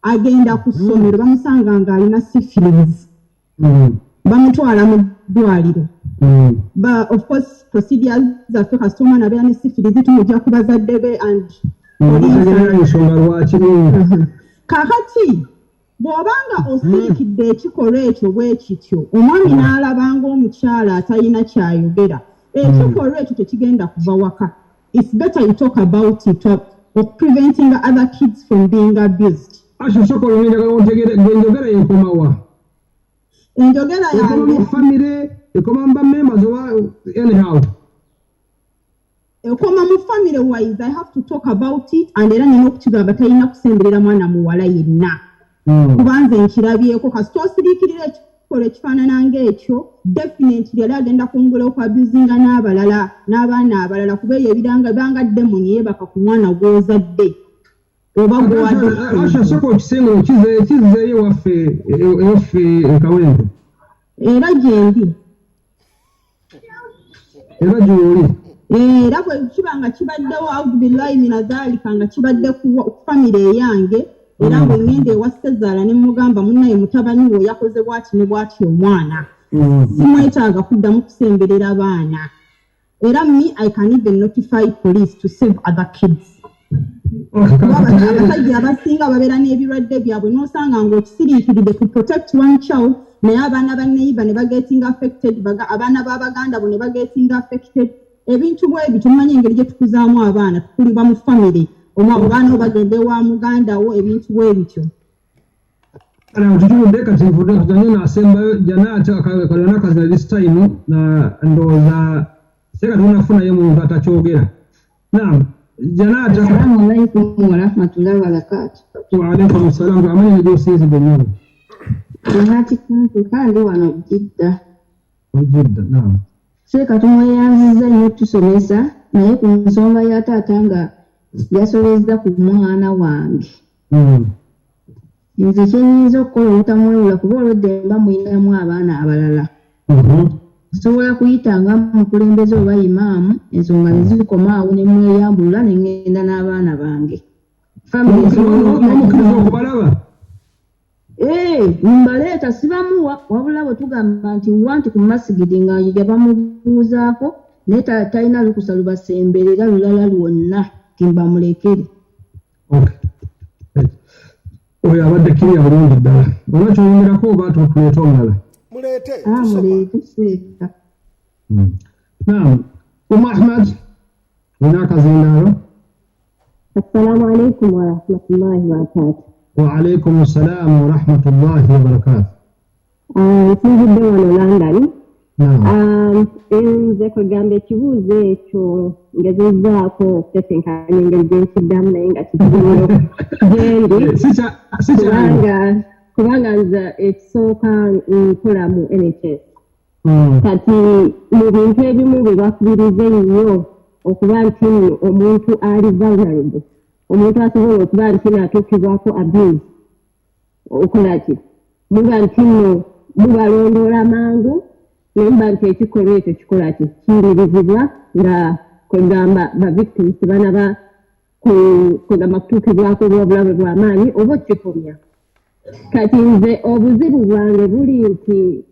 agenda ku ssomero bamusanga ng'alina syphilis. Bamutwala mu ddwaliro. Of course procedures zaffe kasita omwana abeera ne syphilis tumujja ku bazadde be and kakati bw'obanga osiikidde ekikolwa ekyo bwe kityo omwami n'alabanga omukyala atalina kyayogera ekikolwa ekyo tekigenda kuva waka. It's better you talk about it of preventing other kids from being abused. Enjogera yange family ekoma mba members wa anyhow ekoma mu family wise I have to talk about it and era nina okukigamba talina kusemberera mwana muwala yenna. Kubanze nkirabyeko kasita osiriikirira ekikola ekifaanana ng'ekyo definitely yali agenda kungula okuabusinga n'abalala n'abaana abalala kuba eyo ebiranga banga demoni yeebaka ku mwana gw'ozadde oba Asha soko okisenga kizeeyo waffe Kawempe era gyendi era gy'oli era bwe kibanga kibaddewo audubillahi minazaalika nga kibadde ku famire eyange era bwe ngenda ewa ssezaala ne mugamba munnaye mutabani we yakoze bw'ati ne bw'ati omwana simwetaaga kuddamu kusemberera baana era me I can even notify police to save other kids. Abasajja abasinga babeera n'ebirwadde byabwe n'osanga ng'okisiriikiridde to protect one child naye abaana ba neighbor ne bagetinga affected abaana b'abaganda bo ne bagetinga affected. Ebintu bwe ebyo tumanyi engeri gye tukuzaamu abaana tukulibwa mu family omwana obagende wa muganda wo ebintu bwe bityo. Tutudde kati nvudde kuzanye n'asembayo Janata kalina kazina this time na ndowooza Ssekkadde unafunayo muntu atakyogera. Naam Janata. Assalamu alaikum wa rahmatullahi wa barakatuh. Wa alaikum assalam wa amani n'egyosiizi bwennyini. Janati kuntu kandi wano Jidda. Jidda naam. Ssekkadde tumweyanzizza nnyo tusomesa naye ku nsonga ya taata nga yasobezza ku mwana wange. Nze kyenyinza okukola obutamwewula kuba olwedde mba muyinamu abaana abalala. Nsobola kuyitanga mukulembeze oba imaamu ensonga ne zikoma awo ne mweyambulula ne ŋŋenda n'abaana bange. Mbaleeta sibamuwa wabula bwe tugamba nti wanti ku masigidi nga ya bamubuuzaako naye talina lukusa lubasemberera lulala lwonna timbamulekere. Oyo abadde kiriya bulungi ddala. Oba kyoyongerako oba tuleete omulala? Muleete Seeka. Naam. Ahmad olina akazindaalo? Assalamu alaikum wa rahmatullahi wa barakatuh. Wa alaikum assalam wa rahmatullahi wa barakatuh. Nsinzidde wano London. Nze kwegamba ekibuuzo ekyo ngezezzaako okutetenkanya engeri gye nkiddamu naye nga kikibuuzo gyendi kubanga nze ekisooka nkola mu NHS. Kati mu bintu ebimu bye bakubiriza ennyo okuba nti omuntu ali vulnerable, omuntu asobola okuba nti n'atuukibwako abuse, okola ki? Muba nti nno mubalondoola mangu naye mba nti ekikolwa ekyo kikola ki? Kiyimirizibwa nga kwegamba ba victims banaba kwegamba kutuukibwako obulabe bw'amaanyi oba okikomya. Kati nze obuzibu bwange buli nti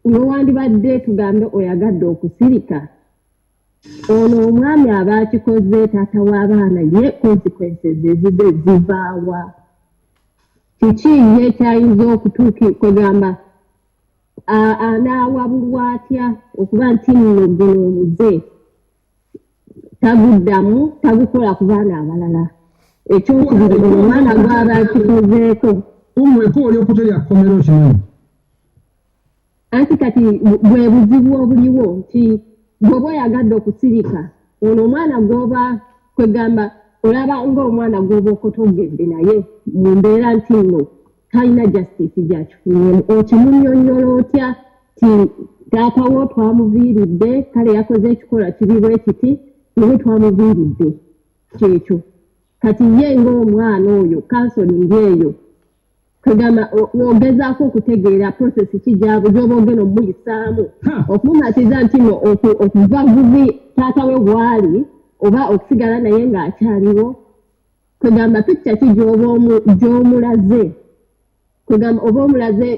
nowandibadde tugambe oyagadde okusirika ono omwami aba akikoze taata w'abaana ye consequences ezizze zivaawa. kiki ekyayinza okutuuka kwegamba anaawabulwa atya okuba nti nno guno omuze taguddamu tagukola ku baana abalala ekyokubiri omwana gwaba akikozeeko umweko oli okuterya kkomero kimanyi anti kati bwe buzibu obuliwo nti bw'oba oyagadde okusirika ono omwana gwoba kwegamba olaba ng'omwana gwoba okotogedde naye mu mbeera nti nno talina justice gyakifunyemu okimunnyonnyola otya ti taatawo twamuviiridde kale yakoze ekikola kiri bwe kiti naye twamuviiridde kyekyo kati ye ng'omwana oyo kansoling eyo kwegamba ogezaako okutegeera prosesi kijaabu gyoba ogenda omuyisaamu okumumatiza nti no okuva buvi taatawe bwali oba okusigala naye ng'akyaliwo kwegamba picture ki gy'omulaze kwegamba oba omulaze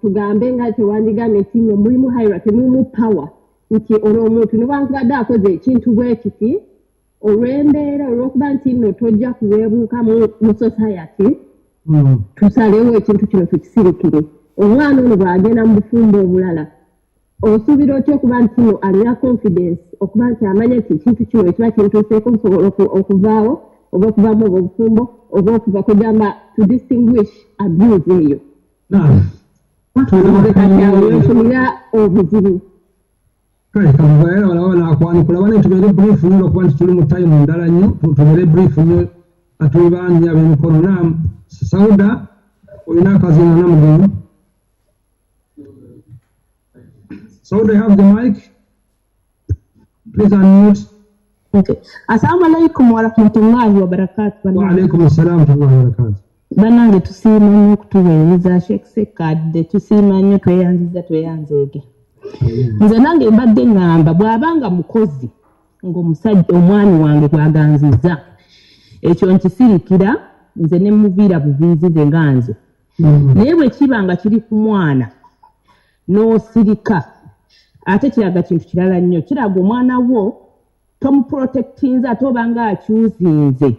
tugambe nga tewandigambe nti no mulimu hierarchy mulimu power nti ono omuntu newankubadde akoze ekintu bwe kiti olw'embeera olw'okuba nti no tojja kuweebuuka mu society tusalewo ekintu kino tukisirikire omwana ono bw'agenda mu bufumbo obulala osuubira otya okuba nti no alina confidence okuba nti amanya nti ekintu kino ekiba kintuuseeko okusobola okuvaawo oba okuvaamu oba obufumbo oba okuva kugamba to distinguish abuse eyo kati awo yensumira obuzibu kale kamuvaera walawa nakwanikula bane tubeere brief nnyo okuba nti tuli mu time ndala nnyo tubeere brief nnyo atuli bangi ab'emikono nam Sauda olina akazina namugenyi Sauda, you have the mic. Please unmute. Okay. Assalamu alaikum wa rahmatullahi wa barakatuh. Wa alaikum assalam wa rahmatullahi wa barakatuh. Banange tusiima nnyo okutuweereza Ssekkadde tusiima nnyo tweyanzeege. Nze nange mbadde ngamba bw'abanga mukozi ng'omusajja omwami wange gwaganzizza ekyo nkisirikira nze ne muviira buviizi ze nga nze. Naye bwe kiba nga kiri ku mwana n'osirika ate kiraga kintu kirala nnyo kiraga omwana wo tomuprotectinze ate obanga akyuzinze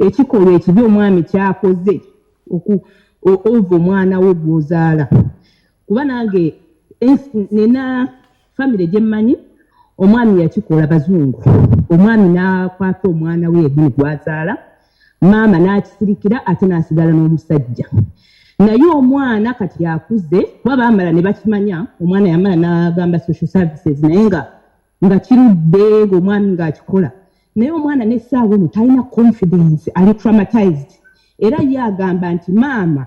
ekikolwa ekibi omwami kyakoze ova omwana wo gw'ozaala kuba nange nina famire gye mmanyi omwami yakikola bazungu omwami n'akwata omwana we eguni gwazaala maama n'akisirikira ate n'asigala n'omusajja naye omwana kati akuze kuba baamala ne bakimanya omwana yamala n'agamba social services naye nga kirudde ng'omwami ng'akikola naye omwana n'essaawa eno talina confidence ali traumatized era ye agamba nti maama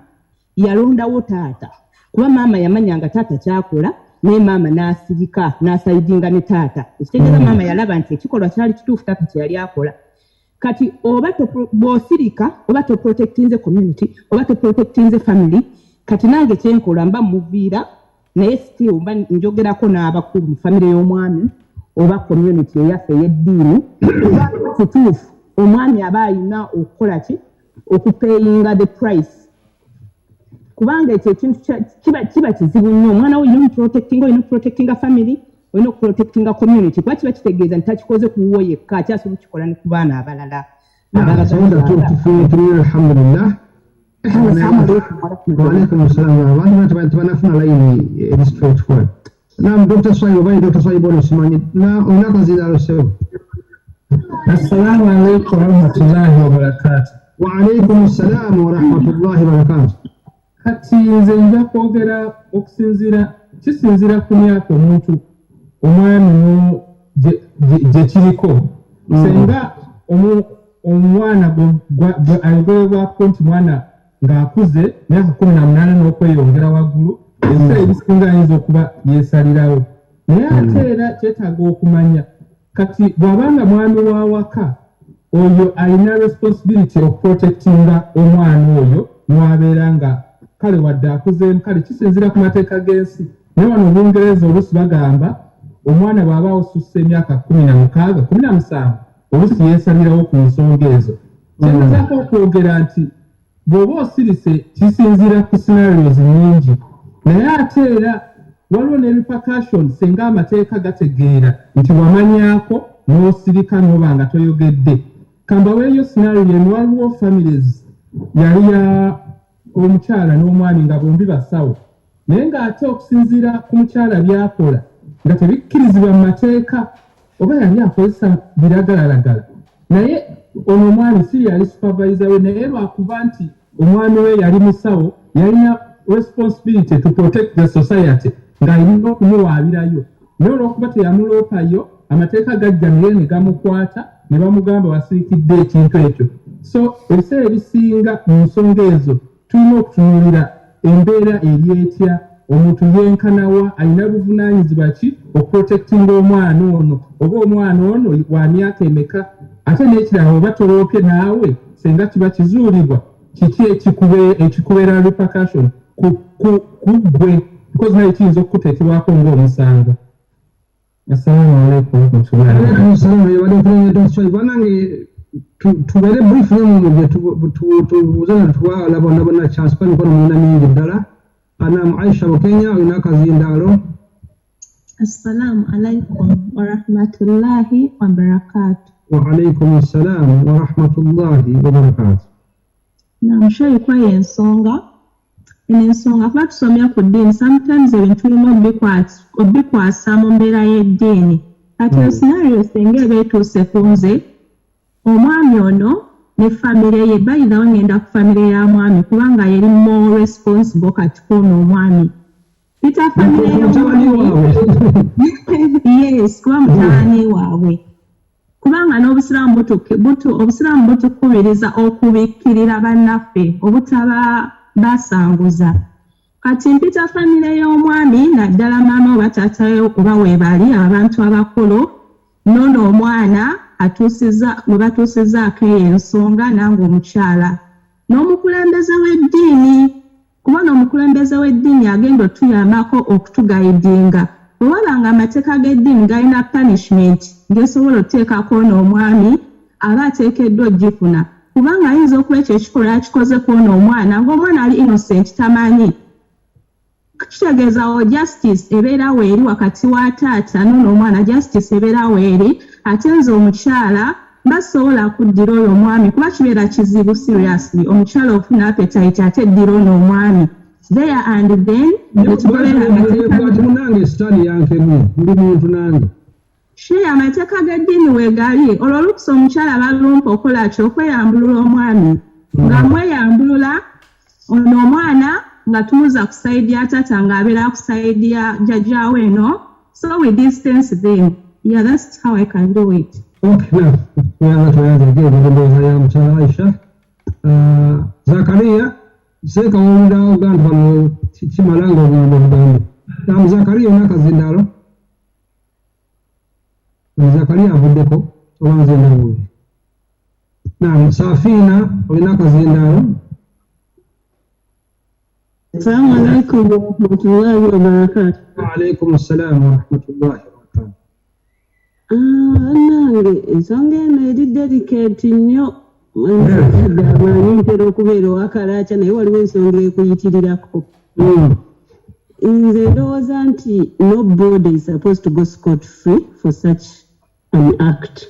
yalondawo taata kuba maama yamanya nga taata kyakola naye maama n'asirika n'asayidinga ne taata ekitegeeza maama yalaba nti ekikolwa kyali kituufu taata kye yali akola kati oba bw'osirika oba toprotectinze community oba toprotectinze family kati nange kyenkola mba muviira naye still mba njogerako n'abakulu mu famire y'omwami oba community eyaffe ey'eddiini oba kituufu omwami aba alina okukola ki okupayinga the price kubanga ekyo ekintu kiba kizibu nnyo omwana wo olina okuprotectinga family olina okuprotectinga community kuba kiba kitegeeza nti takikoze kuwuwo yekka akyasobola okukikola ne ku baana abalala alhamdulillah waalaikum assalam abantu banafuna layini straightforward nam Dr. Swai obaye Dr. Swai bono simanyi olina kazina alosewo assalamu alaikum warahmatullahi wabarakatuh. Wa alaikum assalam warahmatullahi wabarakatuh. Kati nze nja kwogera okusinziira kisinziira ku myaka omuntu omwami gye kiriko senga omwana ayogerwako nti mwana ng'akuze myaka 18 n'okweyongera waggulu ebiseera ebisinga ayinza okuba yeesalirawo naye ate era kyetaaga okumanya kati bw'abanga mwami wa waka oyo alina responsibility okuprotectinga omwana oyo mwabeera nga kale wadde akuzeemu kale kisinziira ku mateeka g'ensi naye wano Obungereza oluusi bagamba omwana bw'aba osusse emyaka 16 17 oluusi yeesalirawo ku nsonga ezo kyenzaako okwogera nti bw'oba osirise kisinziira ku scenarios nnyingi naye ate era waliwo ne repercussions senga amateeka gategeera nti wamanyaako n'osirika n'oba nga toyogedde kamba weeyo scenario eno waliwo families yali omukyala n'omwami nga bombi basawo naye ng'ate okusinziira ku mukyala byakola nga tebikkirizibwa mu mateeka oba yali akozesa biragalalagala naye ono omwami si yali supervisor we naye lwakuba nti omwami we yali musawo yalina responsibility to protect the society ng'alina okumuwaabirayo naye olw'okuba teyamuloopayo amateeka gajja naye ne gamukwata ne bamugamba wasiikidde ekintu ekyo so ebiseera ebisinga mu nsonga ezo tulina okutunuulira embeera eri etya omuntu yenkanawa alina buvunaanyizibwa ki okuprotectinga omwana ono oba omwana ono wa myaka emeka ate n'ekirala oba toloopye naawe senga kiba kizuulibwa kiki ekikubeera repercussion ku ggwe because naye kiyinza okukuteekebwako ng'omusango. Assalamu alaikum banange tubeere brief nemumuje tubuzana tuwalabonabona chance pani kono muna mingi ddala anamu Aisha Bukenya olina akazindaalo. Assalamu alaikum warahmatullahi wabarakatuh. Waalaikum assalam warahmatullahi wabarakatuh. Namushayi kwa ensonga kuba tusomya ku ddiini sometimes ebintu birina obikwasa mu mbeera y'eddiini kati scenario senga eba etuuse ku nze omwami ono ne famire ye bayinawo ngenda ku famire ya mwami kubanga yeri more responsible kati kuno omwami pita famire yes kuba mutabani waabwe kubanga n'obusiraamu butukubiriza okubikkirira bannaffe obutaba basanguza kati mpita famire y'omwami naddala maama oba taata we oba weebali abantu abakulu nono omwana we batuusizaako eyo ensonga nange omukyala n'omukulembeze w'eddiini kuba n'omukulembeze w'eddiini agenda otuyambako okutugayidinga bwewabanga amateeka g'eddiini galina punishment ng'esobola okuteekako n'omwami aba ateekeddwa ogifuna kubanga ayinza okuba ekyo ekikolwa yakikoze kwona omwana ng'omwana ali innocent tamanyi kitegeeza justice ebeera weeri wakati wa taata nono omwana justice ebeera weeri ate nze omukyala basobola kuddira oyo omwami kuba kibeera kizibu seriously omukyala ofuna appetite ate eddira ono omwami there and then munange sitaani yankemu ndi muntu nange shey amateeka g'eddiini weegali olwo olukusa omukyala balumpa okola ki okweyambulula omwami nga mweyambulula ono omwana nga tumuza ku sayidi ya taata ng'abeera ku sayidi ya jjajjaawe eno so we distance them. Yeah, that's how I can do it. Okay, now tuyanze ya mukyala Aisha Zakaria seeka wowulira Uganda bano kimalanga obugambo namu Zakaria olina akazindaalo Zakaria avuddeko oba nze ndawuuli namu Safina olina akazindaalo. Assalamu alaikum warahmatullahi wabarakatuh. Wa alaikum assalam warahmatullahi wabarakatuh. Nange ensonga eno eri delicate nnyo amanyi ntera okubeera owakalaca naye waliwo ensonga ekuyitirirako nze ndowooza nti nobody is supposed to go scot free for such an act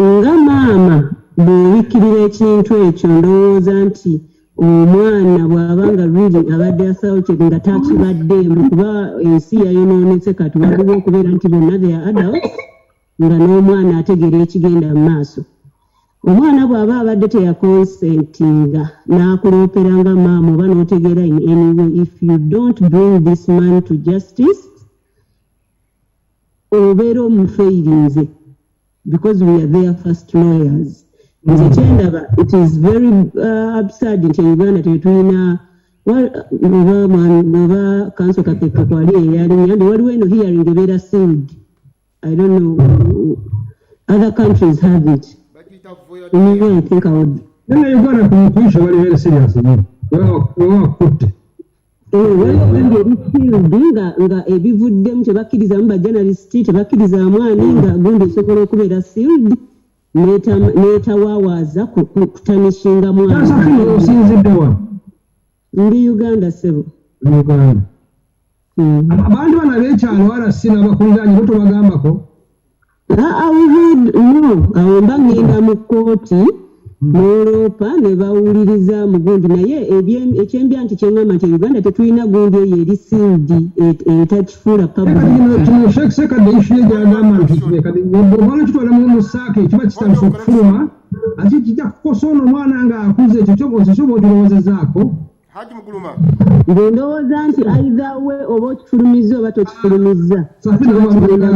nga maama bwewikkirira ekintu ekyo ndowooza nti omwana bw'abanga really abadde assaulted nga takibaddeemu kuba ensi yayonoonese kati waliwo okubeera nti bonna they are adults nga n'omwana ategeera ekigenda mu maaso omwana bw'aba abadde teyakonsentinga n'akulooperanga maama oba n'otegeera in any way if you don't bring this man to justice obeera omufeirinze because we are their first lawyers. Nze kyendaba it is very absurd nti Uganda tetulina oba council katekka kwali eyalinya waliwo eno hearing ebeera sealed. I don't know other countries have it. I think I would. Uganda kuyisha bali very serious nnyo wewakutte ngeri sealed nga ebivuddemu tebakkirizamu bajournalisti tebakkirizamu ani nga gundi esobola okubeera sealed netawaawaza kutanishinga mwana osinziddewa ndi Uganda sebo Uganda abantu bana b'ekyalo arasi n'abakungaanyi bo tobagambako awo mba ngenda mu kkooti n'oloopa ne bawuliriza mu gundi naye ekyembya nti kyeŋŋamba nti Uganda tetulina gundi eyo eri siidi etakifuula kino Ssekkadde issuye gyagamba nti kati bw'obala kitwalamu mu ssaako ekiba kitandise okufuluma ate kijja kukosa ono omwana ng'akuze ekyo kyoba okirowozezaako Haji Muguluma ng'endowooza nti aidha we oba okifulumizza oba tokifulumizza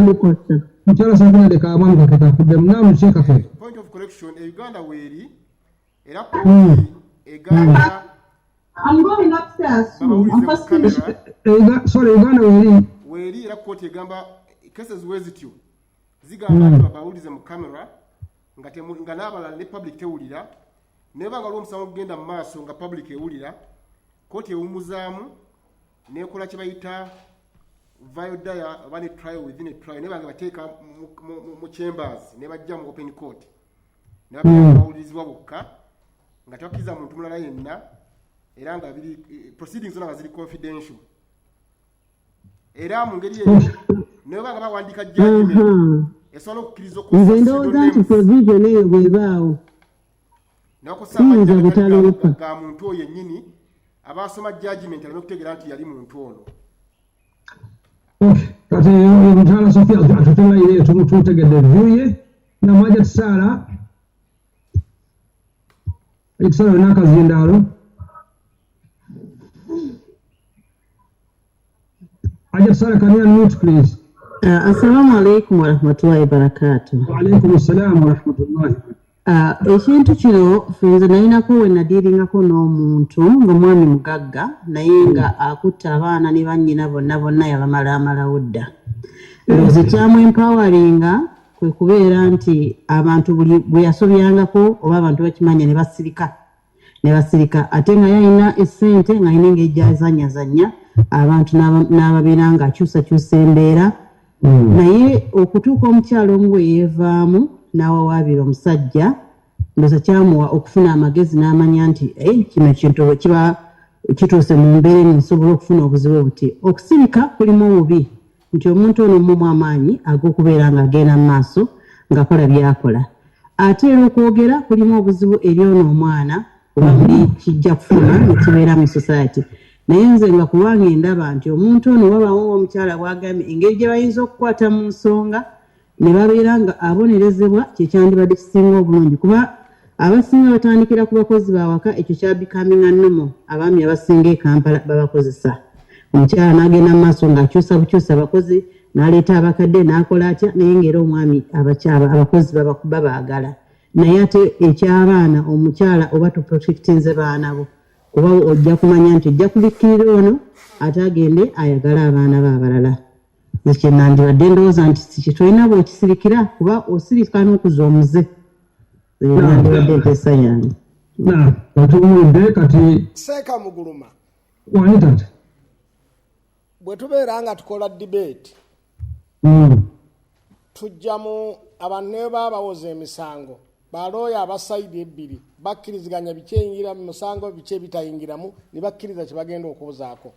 mukosa mukyala Safina leka amwami kakakudde munaamu kyekafe point of correction Uganda weeri era eganda I'm going upstairs. I'm first sorry Uganda weeri era kooti egamba cases wezityo zigamba nti babawulize mu kamera nga n'abalala ne public tewulira naye banga lw'omusango kugenda mu maaso nga public ewulira kooti ewummuzaamu nekola kye bayita viodaya oba ne trial within a trial naye bange bateeka mu chambers ne bajja mu open court nebawulirizibwa bokka nga tebakkiriza muntu mulala yenna era nga biri proceedings zonna nga ziri confidential era mu ngeri eyo naye banga bawandiika judgment esobola okukkiriza nze ndowooza nti provision eyo bwebaawo ga muntu oyo yennyini abasoma judgment alina okutegeera nti yali muntu ono kati omukyala Sofia atutelayire tumutegedde vuye namwaja tusaala ekisala nakazindaalo aja tusaala kamia mute please. Assalamu alaikum warahmatullahi wabarakatuh. Wa alaikum assalam warahmatullahi. Ekintu kino nze nalinako we nadiringako n'omuntu ng'omwami mugagga naye nga akutta abaana ne bannyina bonna yabamalaamalawo dda. Ndowooza kyamu empawalinga kwe kubeera nti abantu bwe yasobyangako oba abantu bakimanya ne basirika ate nga yalina essente nga yina ng'ejjazanyazanya abantu n'ababeera nga akyusakyusa embeera naye okutuuka omukyalo omu bwe yeevaamu n'awawaabira omusajja ndowooza kyamuwa okufuna amagezi n'amanya nti kino ekintu kiba kituuse mu mbeera nsobola okufuna obuzibu buti okusirika kulimu obubi nti omuntu ono mumu amaanyi ag'okubeera ng'agenda mu maaso ng'akola by'akola ate era okwogera kulimu obuzibu eri ono omwana oba buli kijja kufuna ne kibeera mu society naye nze nga kubanga endaba nti omuntu ono wabaawo omukyala bw'agambye engeri gye bayinza okukwata mu nsonga ne babeera nga abonerezebwa kyekyandibadde kisinga obulungi kuba abasinga batandikira ku bakozi bawaka ekyo kyabikaminga nnomo abaami abasinga e Kampala babakozesa omukyala n'agenda mu maaso ng'akyusa bukyusa abakozi n'aleeta abakadde n'akola atya naye ng'era omwami abakozi babaagala naye ate eky'abaana omukyala oba tuprotectinze baana bo kuba ojja kumanya nti ojja kubikkirira ono ate agende ayagala abaana be abalala ekyo nandibadde ndowooza nti kitolina bw'okisirikira kuba osirika n'okuza omuze nandibadde empesa yange otuwulidde kati Seeka Muguluma wani tata bwe tubeera nga tukola debate tujjamu abantu ne baabawoza emisango balooya abasayidi ebbiri bakkiriziganya bikyeyingira mu musango biki ebitayingiramu ne bakkiriza kye bagenda okubuzaako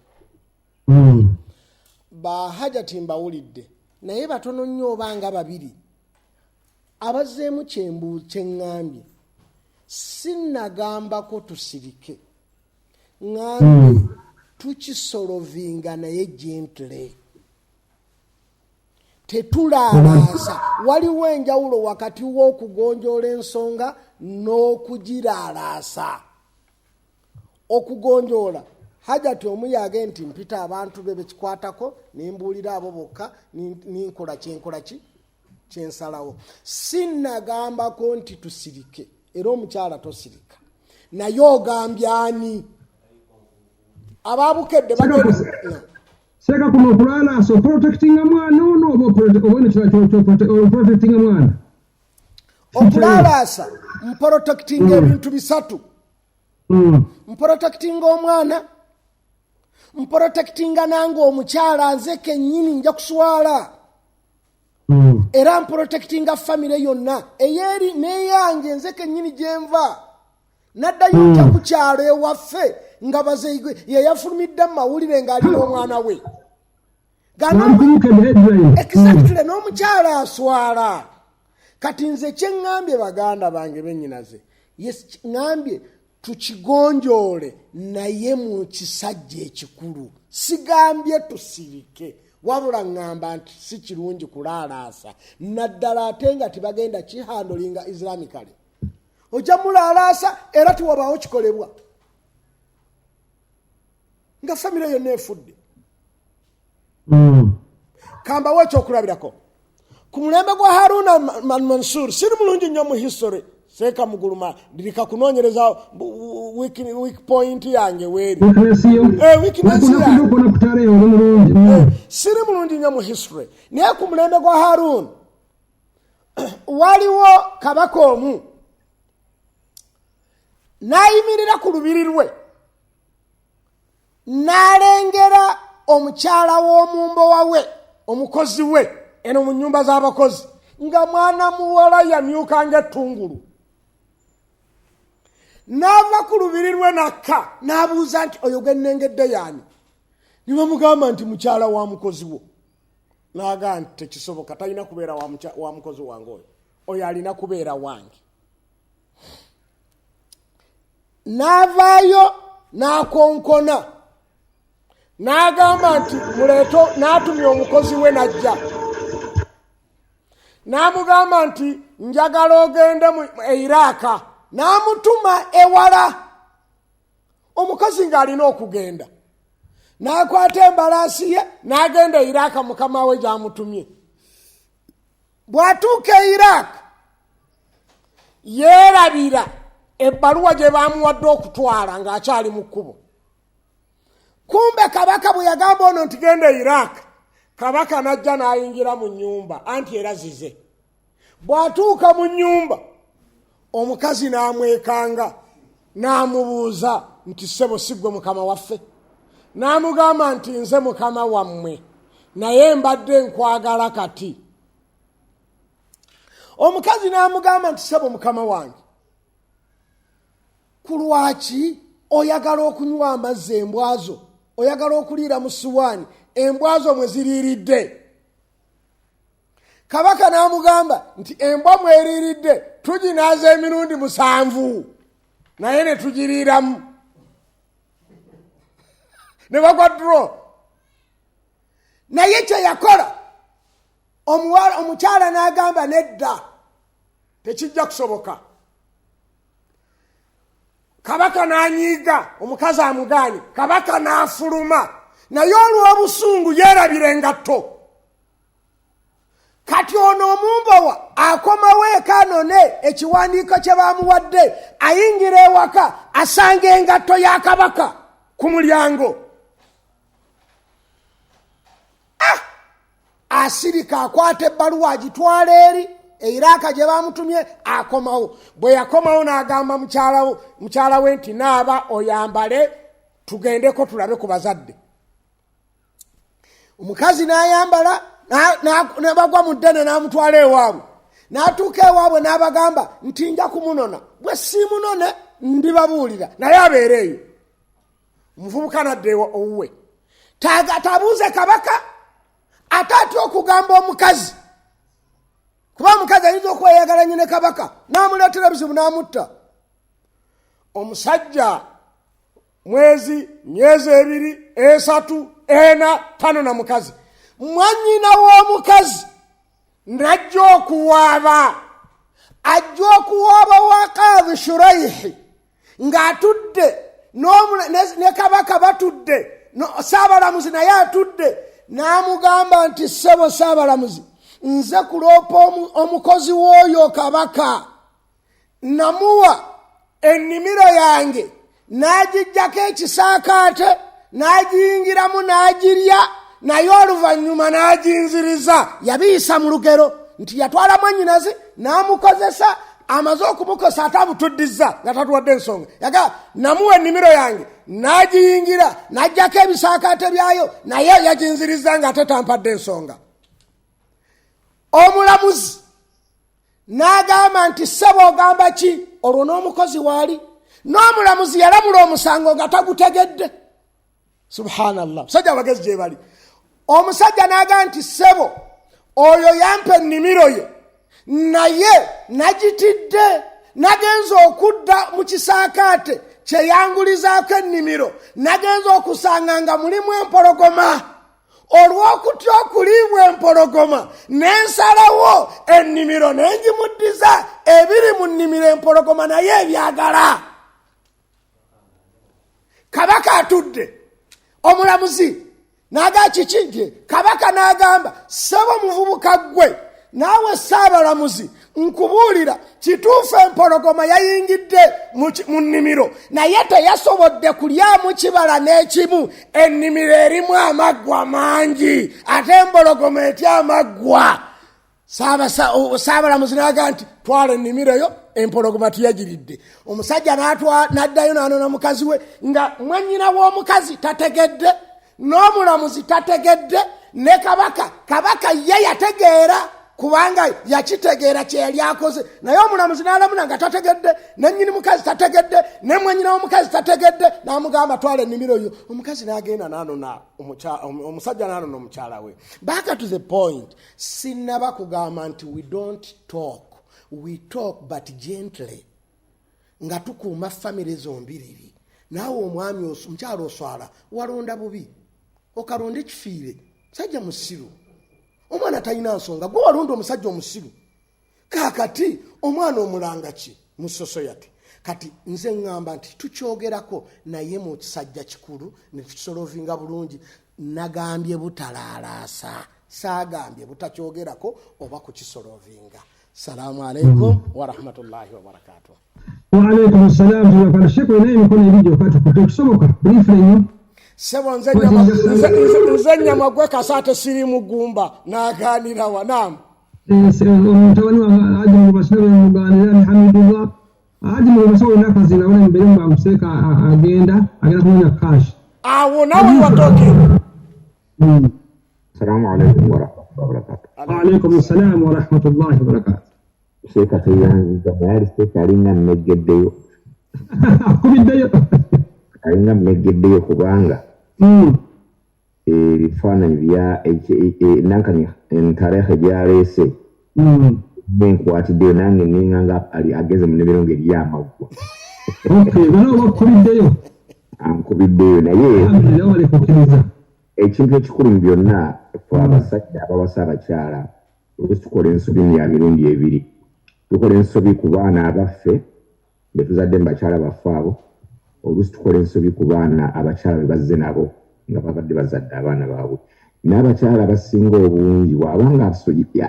bahajati mbawulidde naye batono nnyo obanga babiri abazzeemu kyeŋŋambye sinnagambako tusirike ŋŋambye tukisolovinga naye gently tetulaalaasa waliwo enjawulo wakati w'okugonjoola ensonga n'okugiraalaasa okugonjoola hajati omuyage nti mpita abantu be bekikwatako nembuulira abo bokka ninkola kyensalawo sinnagambako nti tusirike era omukyala tosirika naye ogambye ani ababukedde Seeka kuno okulalaasa oprotectinga mwana ono oba oprotectinga mwana okulalaasa mprotectinga ebintu bisatu mprotectinga omwana mprotectinga nange omukyala nze kennyini nja kuswala era mprotectinga famire yonna eyeri neyange nze kennyini gyenva naddayo ntya ku kyalo ewaffe nga bazeigwe yeyafulumidde mu mawulire ng'alina omwana we exactly n'omukyala aswala kati nze kyeŋŋambye baganda bange bennyinaze yes ngambye tukigonjoole naye mu kisajja ekikulu sigambye tusirike wabula ngamba nti si kirungi kulaalaasa naddala ate nga tibagenda kihandolinga islamically ojja mulaalaasa era tiwabaawo kikolebwa nga famire yonna efudde kambawo ekyokulabirako ku mulembe gwa haruna mansur siri mulungi nnyo mu history seeka muguluma ndirika kunoonyereza weak point yange weeri siri mulungi nnyo mu history naye ku mulembe gwa harun waliwo kabaka omu n'ayimirira ku lubiri lwe n'alengera omukyala w'omumbo wawe omukozi we eno mu nnyumba z'abakozi nga mwana muwala yamyuka ng'ettungulu n'ava ku lubiri lwe nakka n'abuuza nti oyo gwe nnengedde yaani ne bamugamba nti mukyala wa mukozi wo n'agaa nti tekisoboka talina kubeera wa mukozi wange oyo alina kubeera wange n'avaayo n'akonkona n'agamba nti muleeto n'atumya omukozi we n'ajja n'amugamba nti njagala ogende mu Iraka n'amutuma ewala omukozi ng'alina okugenda n'akwata embalaasi ye n'agenda e Iraka mukama we gy'amutumye bw'atuuka e Iraka yeerabira ebbaluwa gye baamuwadde okutwala ng'akyali mu kkubo kumbe kabaka bwe yagamba ono nti genda e Iraka kabaka n'ajja n'ayingira mu nnyumba anti erazize bw'atuuka mu nnyumba omukazi n'amwekanga n'amubuuza nti ssebo si ggwe mukama waffe n'amugamba nti nze mukama wammwe naye mbadde nkwagala kati omukazi n'amugamba nti ssebo mukama wange ku lwaki oyagala okunywa amazzi embwazo oyagala okuliira mu suwaani embwazo mwe ziriiridde kabaka n'amugamba nti embwa mweriiridde tuginaaza emirundi 7 naye ne tugiriiramu ne bagwa dro naye kye yakola omukyala n'agamba nedda tekijja kusoboka kabaka n'anyiiga omukazi amugaanye kabaka n'afuluma naye olw'obusungu yeerabira engatto kati ono omumbowa akomawo eka anone ekiwandiiko kye baamuwadde ayingira ewaka asanga engatto ya kabaka ku mulyango asirika akwata ebbaluwa agitwala eri Iraka gye baamutumye akomawo bwe yakomawo n'agamba mukyala we nti naaba oyambale tugendeko tulabe ku bazadde omukazi n'ayambala n'abagwa mu ddene n'amutwala ewaabwe n'atuuka ewaabwe n'abagamba nti nja kumunona bwe siimunone ndibabuulira naye abeere eyo omuvubuka nadde owuwe tabuuze kabaka ate atya okugamba omukazi kuba omukazi ayinza okweyagalanye ne kabaka n'amuleetera ebizibu n'amutta omusajja myezi 2 3 4 5 na mukazi mwannyina w'omukazi najja okuwaaba ajja okuwaaba wa Qaadhi Shuraihi ng'atudde ne kabaka batudde saabalamuzi naye atudde n'amugamba nti ssebo saabalamuzi nze kuloopa omukozi w'oyo kabaka namuwa ennimiro yange n'agijjako ekisaakaate n'agiyingiramu n'agirya naye oluvannyuma n'aginziriza yabiyisa mu lugero nti yatwala mwannyinazi n'amukozesa amaze okumukosa ate amutuddiza nga tatuwadde ensonga yaga namuwa ennimiro yange n'agiyingira n'aggyako ebisaakaate byayo naye yaginziriza nga ate tampadde ensonga omulamuzi n'agamba nti ssebo ogamba ki olwo n'omukozi waali n'omulamuzi yalamula omusango nga tagutegedde subhanallah musajja abagezi gye bali omusajja n'agamba nti ssebo oyo yampa ennimiro ye naye nagitidde nagenza okudda mu kisaakaate kyeyangulizaako ennimiro nagenza okusanga nga mulimu empologoma olw'okutya okuliibwa empologoma nensalawo ennimiro nenjimuddiza ebiri mu nnimiro empologoma naye ebyagala. Kabaka atudde omulamuzi n'aga kiki nti kabaka n'agamba saba muvubuka gwe naawe Ssaabalamuzi nkubuulira kituufu empologoma yayingidde mu nnimiro naye teyasobodde kulyamu kibala n'ekimu ennimiro erimu amaggwa mangi ate empologoma etya amaggwa. Ssaabalamuzi n'aga nti twala ennimiro yo empologoma tuyagiridde. Omusajja n'addayo n'anona mukazi we nga mwannyina w'omukazi tategedde n'omulamuzi tategedde ne kabaka ye yategeera kubanga yakitegeera kye yali akoze naye omulamuzi n'alamula nga tategedde nennyini mukazi tategedde ne mwannyina w'omukazi tategedde n'amugamba twala ennimiro yo. Omukazi n'agenda n'anona omusajja n'anona omukyala we. Back to the point, sinnaba kugamba nti we don't talk, we talk but gently nga tukuuma famire zombiriri. Naawe omwami omukyala oswala walonda bubi okalonda ekifiire musajja musiru omwana talina nsonga gwe walonda omusajja omusiru kaakati omwana omulanga ki mu society. Kati nze ŋŋamba nti tukyogerako naye mu kisajja kikulu ne tukisolovinga bulungi. Nagambye butalaalaasa saagambye butakyogerako oba kukisolovinga. Salaamu alaikum wa rahmatullahi wa barakatuh. Wa alaikum assalam wa barakatuh. Naye mikono ebijja okati kukisoboka briefly nnyo. Sebo nze nnyama gwe kasaate siri mugumba n'agaanira wa naam. Omutabani wa Haji Mubasira muganira ni Hamidullah. Haji Mubasira olina kazina wala mbere mba museeka agenda kunoonya cash. Awo nawe watoke. Assalamu alaikum wa rahmatullahi wa barakatuh. Wa alaikum assalam wa rahmatullahi wa barakatuh. Ssekkadde yanziza mayali Ssekkadde alina mmegeddeyo. Akubiddeyo. Alina mmegeddeyo kubanga ebifaananyi bya nankani entarehe gyaleese nenkwatiddeyo nange nenganga ali ageze mu nnimiro ng'eryamaggwa. Okubiddeyo. Ankubiddeyo naye ekintu ekikulu mu byonna fe abasajja abawasa abakyala tukola ensobi ya mirundi ebiri. Tukola ensobi ku baana abaffe be tuzadde mu bakyala baffe abo. Oluusi tukola ensobi ku baana abakyala be bazze nabo nga babadde bazadde abaana baabwe. N'abakyala abasinga obungi bw'abanga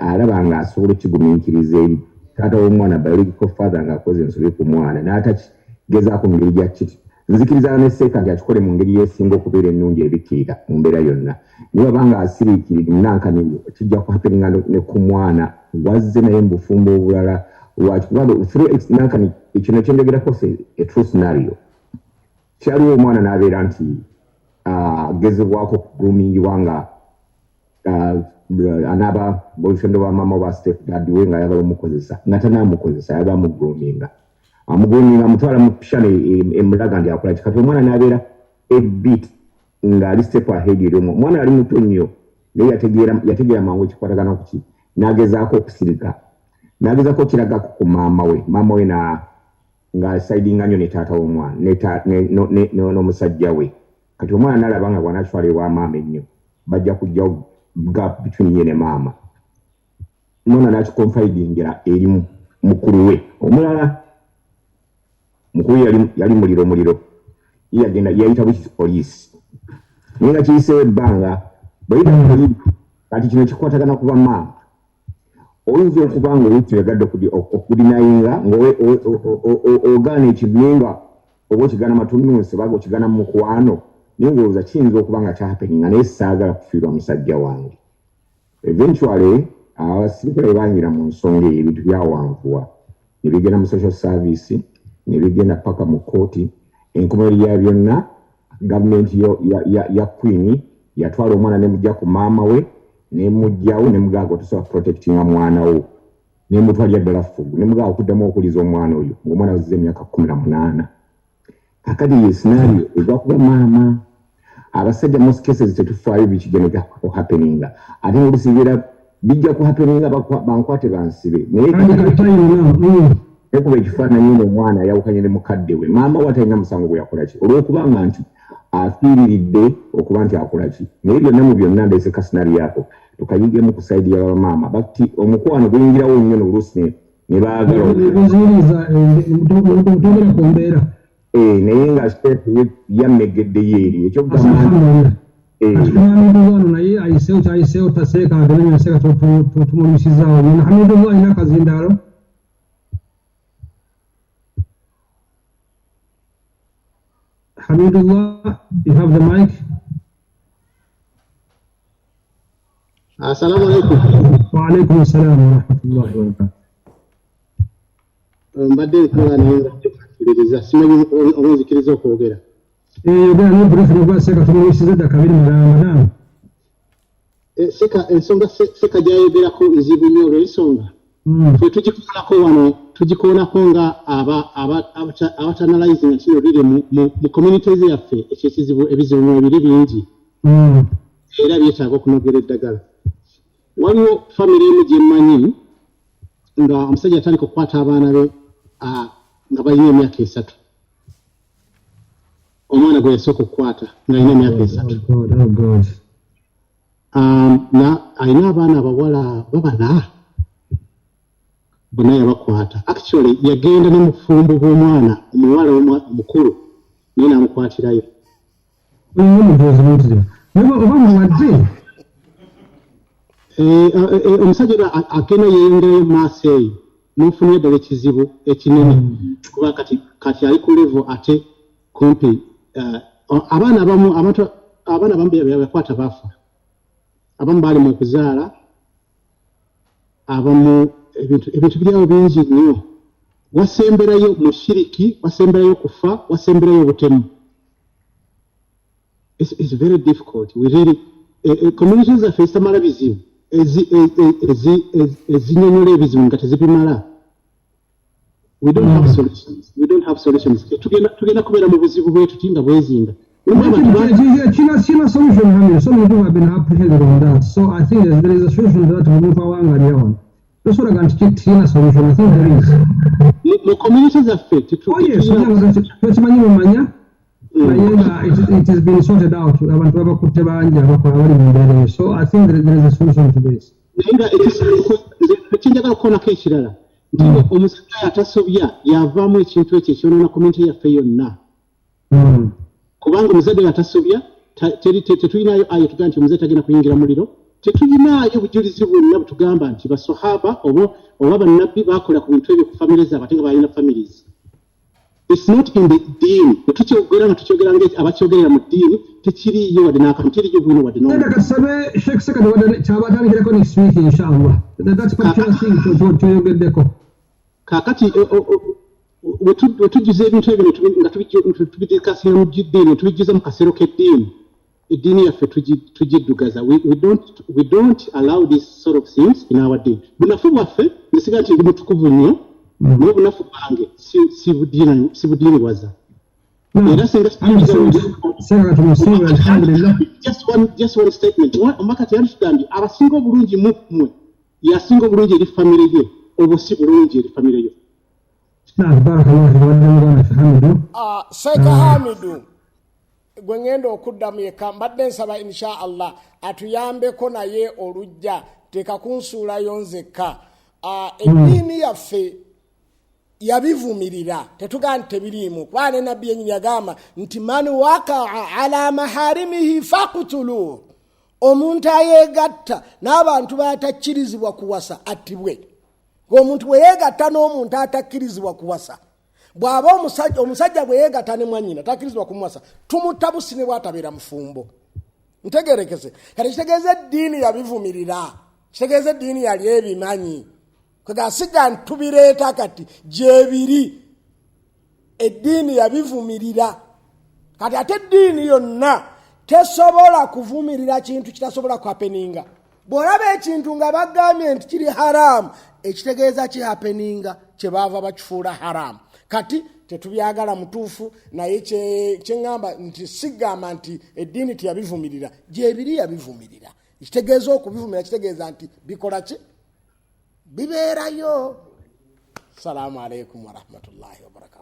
alaba nga asobola okigumiikiriza eri taata w'omwana biological father ng'akoze ensobi ku mwana n'atakigezaako mu ngeri gya kiti. Nzikiriza ne Ssekkadde akikole mu ngeri yeesinga okubeera ennungi ebikkiira mu mbeera yonna. Niba banga asiriikirira nankani kijja kuhapeninga ne ku mwana wazze naye mu bufumbo obulala lwaki kubanga nankani ekino ekyenjogerako a true scenario. Kyaliwo omwana n'abeera nti agezebwako kugrumingibwa nga anaaba boyfriend wa mama oba stepdad we nga yagala omukozesa nga tanaamukozesa yagala amugruminga amutwala mu pishana emulaga nti akola kikati omwana n'abeera ebit ng'ali step ahead eri omwana ali muto nnyo naye yategeera mangu ekikwatagana kuki n'agezaako okusirika n'agezaako okiragako ku maama we nga sidinga nnyo ne taata w'omwana n'omusajja we. Kati omwana n'alaba nga bw'anaatwalibwa maama ennyo bajja kujjawo gap between ye ne maama. Omwana n'akikonfidingira eri mukulu we. Omulala mukulu yali muliro yayita poliisi naye nga kiyiseewo ebbanga bweyita poliisi kati kino kikwatagana kuba maama. Oyinza okuba nga oluusi yagadde okudinayinga ng'ogaana ekigenga oba okigaana matunuusi oba okigaana mu mukwano naye ng'olowooza kiyinza okuba nga kyapeninga naye saagala kufiirwa musajja wange. Eventually abasirikale baanyira mu nsonga eyo ebintu byawanvuwa ne bigenda mu social service ne bigenda paka mu kooti. Enkomerero ya byonna gavumenti ya Queen yatwala omwana ne mujja ku maama we ne mujjawo ne mugaaga otusobola protectinga mwana wo ne mutwalira ddala ffugu ne mugaaga okuddamu okuliza omwana oyo ng'omwana wazizza emyaka 18. Kakati ye scenario egwa kuba maama. Abasajja most cases tetufaayo bikigenda okuhappeninga ate n'olusi bibeera bijja kuhappeninga bankwate bansibe naye ekuba ekifaananyi omwana yawukanye ne mukadde we maama we atalina musango gwe yakola ki olw'okubanga nti afiiriridde okuba nti akola ki naye byonna mu byonna ndeese kasinali yako tukayigemu ku saidi ya bamaama bati omukwano guyingirawo nnyo n'oluusi ne baagala naye nga siteefu yammegeddeyo eri ekyokugamba Hamidullah naye ayiseewo taseeka agenenya seeka tumulumisizaawo nyina Hamidullah alina akazindaalo Hamidullah, you have the mic. Assalamu alaikum. Wa alaikum assalam wa rahmatullahi wa barakatuh. Mbadde nkola n'enzikiriza simanyi omuzikiriza okwogera. Yogera ne brief ne seeka tumulumisizza dda kabiri madam. Ensonga seka gyayogerako nzibu nnyo olw'ensonga. Fwe tugikoonako nga abatanalizing kino biri mu communities yaffe ekyo ebizibu biri bingi era byetaaga okunogera eddagala. Waliwo famire emu gye mmanyi nga omusajja atandika okukwata abaana be nga balina emyaka 3. Omwana gwe yasooka okukwata ng'alina emyaka 3. Alina abaana abawala babala bonna yabakwata. Actually yagenda ne mufumbo bw'omwana omuwala omukulu naye n'amukwatirayo. Omusajja agenda yeeyongerayo mu maaso eyo n'ofunira ddala ekizibu ekinene kuba kati ali ku level ate kumpi abaana abamu yabakwata baafa, abamu baali mu kuzaala, abamu ebintu birawo bingi nnyo. Wasemberayo mushiriki, wasemberayo kufa, wasemberayo obutemu. It's very difficult. We really communities zaffe ezitamala bizibu ezinyonyola ebizibu nga tezibimala. We don't have solutions. Tugenda kubeera mu buzibu bwetuti nga bwezinga. China solution hamwe. Some people have been apprehended on that. So I think there is a solution to that moving forward on. That's what I'm going to China solution. I think there is. The communities are fit. Oh yes, it has been sorted out. So I think there is a solution to this. Omusajja atasobya yavaamu ekintu ekyo ekyonoona komenti yaffe yonna. Kubanga omuzadde atasobya tetulinayo ayo tugaa nti omuzadde tagenda kuyingira muliro. Tetulinayo bujulizi bwonna butugamba nti basahaba oba bannabbi bakola ku bintu ebyo ku famire zaabwe ate nga balina families. It's not in the deen. Tukyogera nga tukyogera abakyogerera mu ddiini tekiriyo wadde n'akamu tiriyo bwino wadde kasabe Sheikh Ssekkadde wadde kyabatandikirako next week inshallah. That's particular thing tuyogeddeko. Kaakati wetujuza ebintu ebyo nga tubidikasira mu ddiini tubijuza mu kasero k'eddiini. Eddiini yaffe tugiddugaza. We don't allow these sort of things in our deen. Bunafu bwaffe nesiga nti ndi mutukuvu nnyo naye obunafu bwange si budiini bwaza. Era singa just one statement. Omakati yalitugambye abasinga obulungi mu mmwe yasinga obulungi eri famire ye obwo si bulungi eri famire yo. Seeka Hamidu gwe ngenda okuddamu yekka mbadde nsaba insha Allah atuyambeko naye olujja teeka kunsuulayo nzekka. Eddiini yaffe yabivumirira tetugaa nti tebiriimu kuba ne nabbi yennyini yagamba nti man wakaa ala maharimihi faqtuluhu, omuntu ayeegatta n'abantu batakkirizibwa kuwasa attibwe. Ng'omuntu bwe yeegatta n'omuntu atakkirizibwa kuwasa, bw'aba omusajja bwe yeegatta ne mwannyina takkirizibwa kumuwasa, tumutta busi ne bw'atabeera mufumbo. Ntegeerekese kati kitegeeza eddiini yabivumirira, kitegeeza eddiini yali ebimanyi. Kagasiga ntubireeta kati gyebiri eddiini yabivumirira. Kati ate eddiini yonna tesobola kuvumirira kintu kitasobola kuhapeninga. Bw'olaba ekintu nga bagambye nti kiri haramu, ekitegeeza kihapeninga kyebaava bakifuula haramu. Kati tetubyagala mutuufu naye kyeŋŋamba nti sigamba nti eddiini teyabivumirira, gyebiri yabivumirira. Ekitegeeza okubivumirira kitegeeza nti bikola ki? Bibeerayo. Assalamu alaikum wa rahmatullahi wa barakatuh.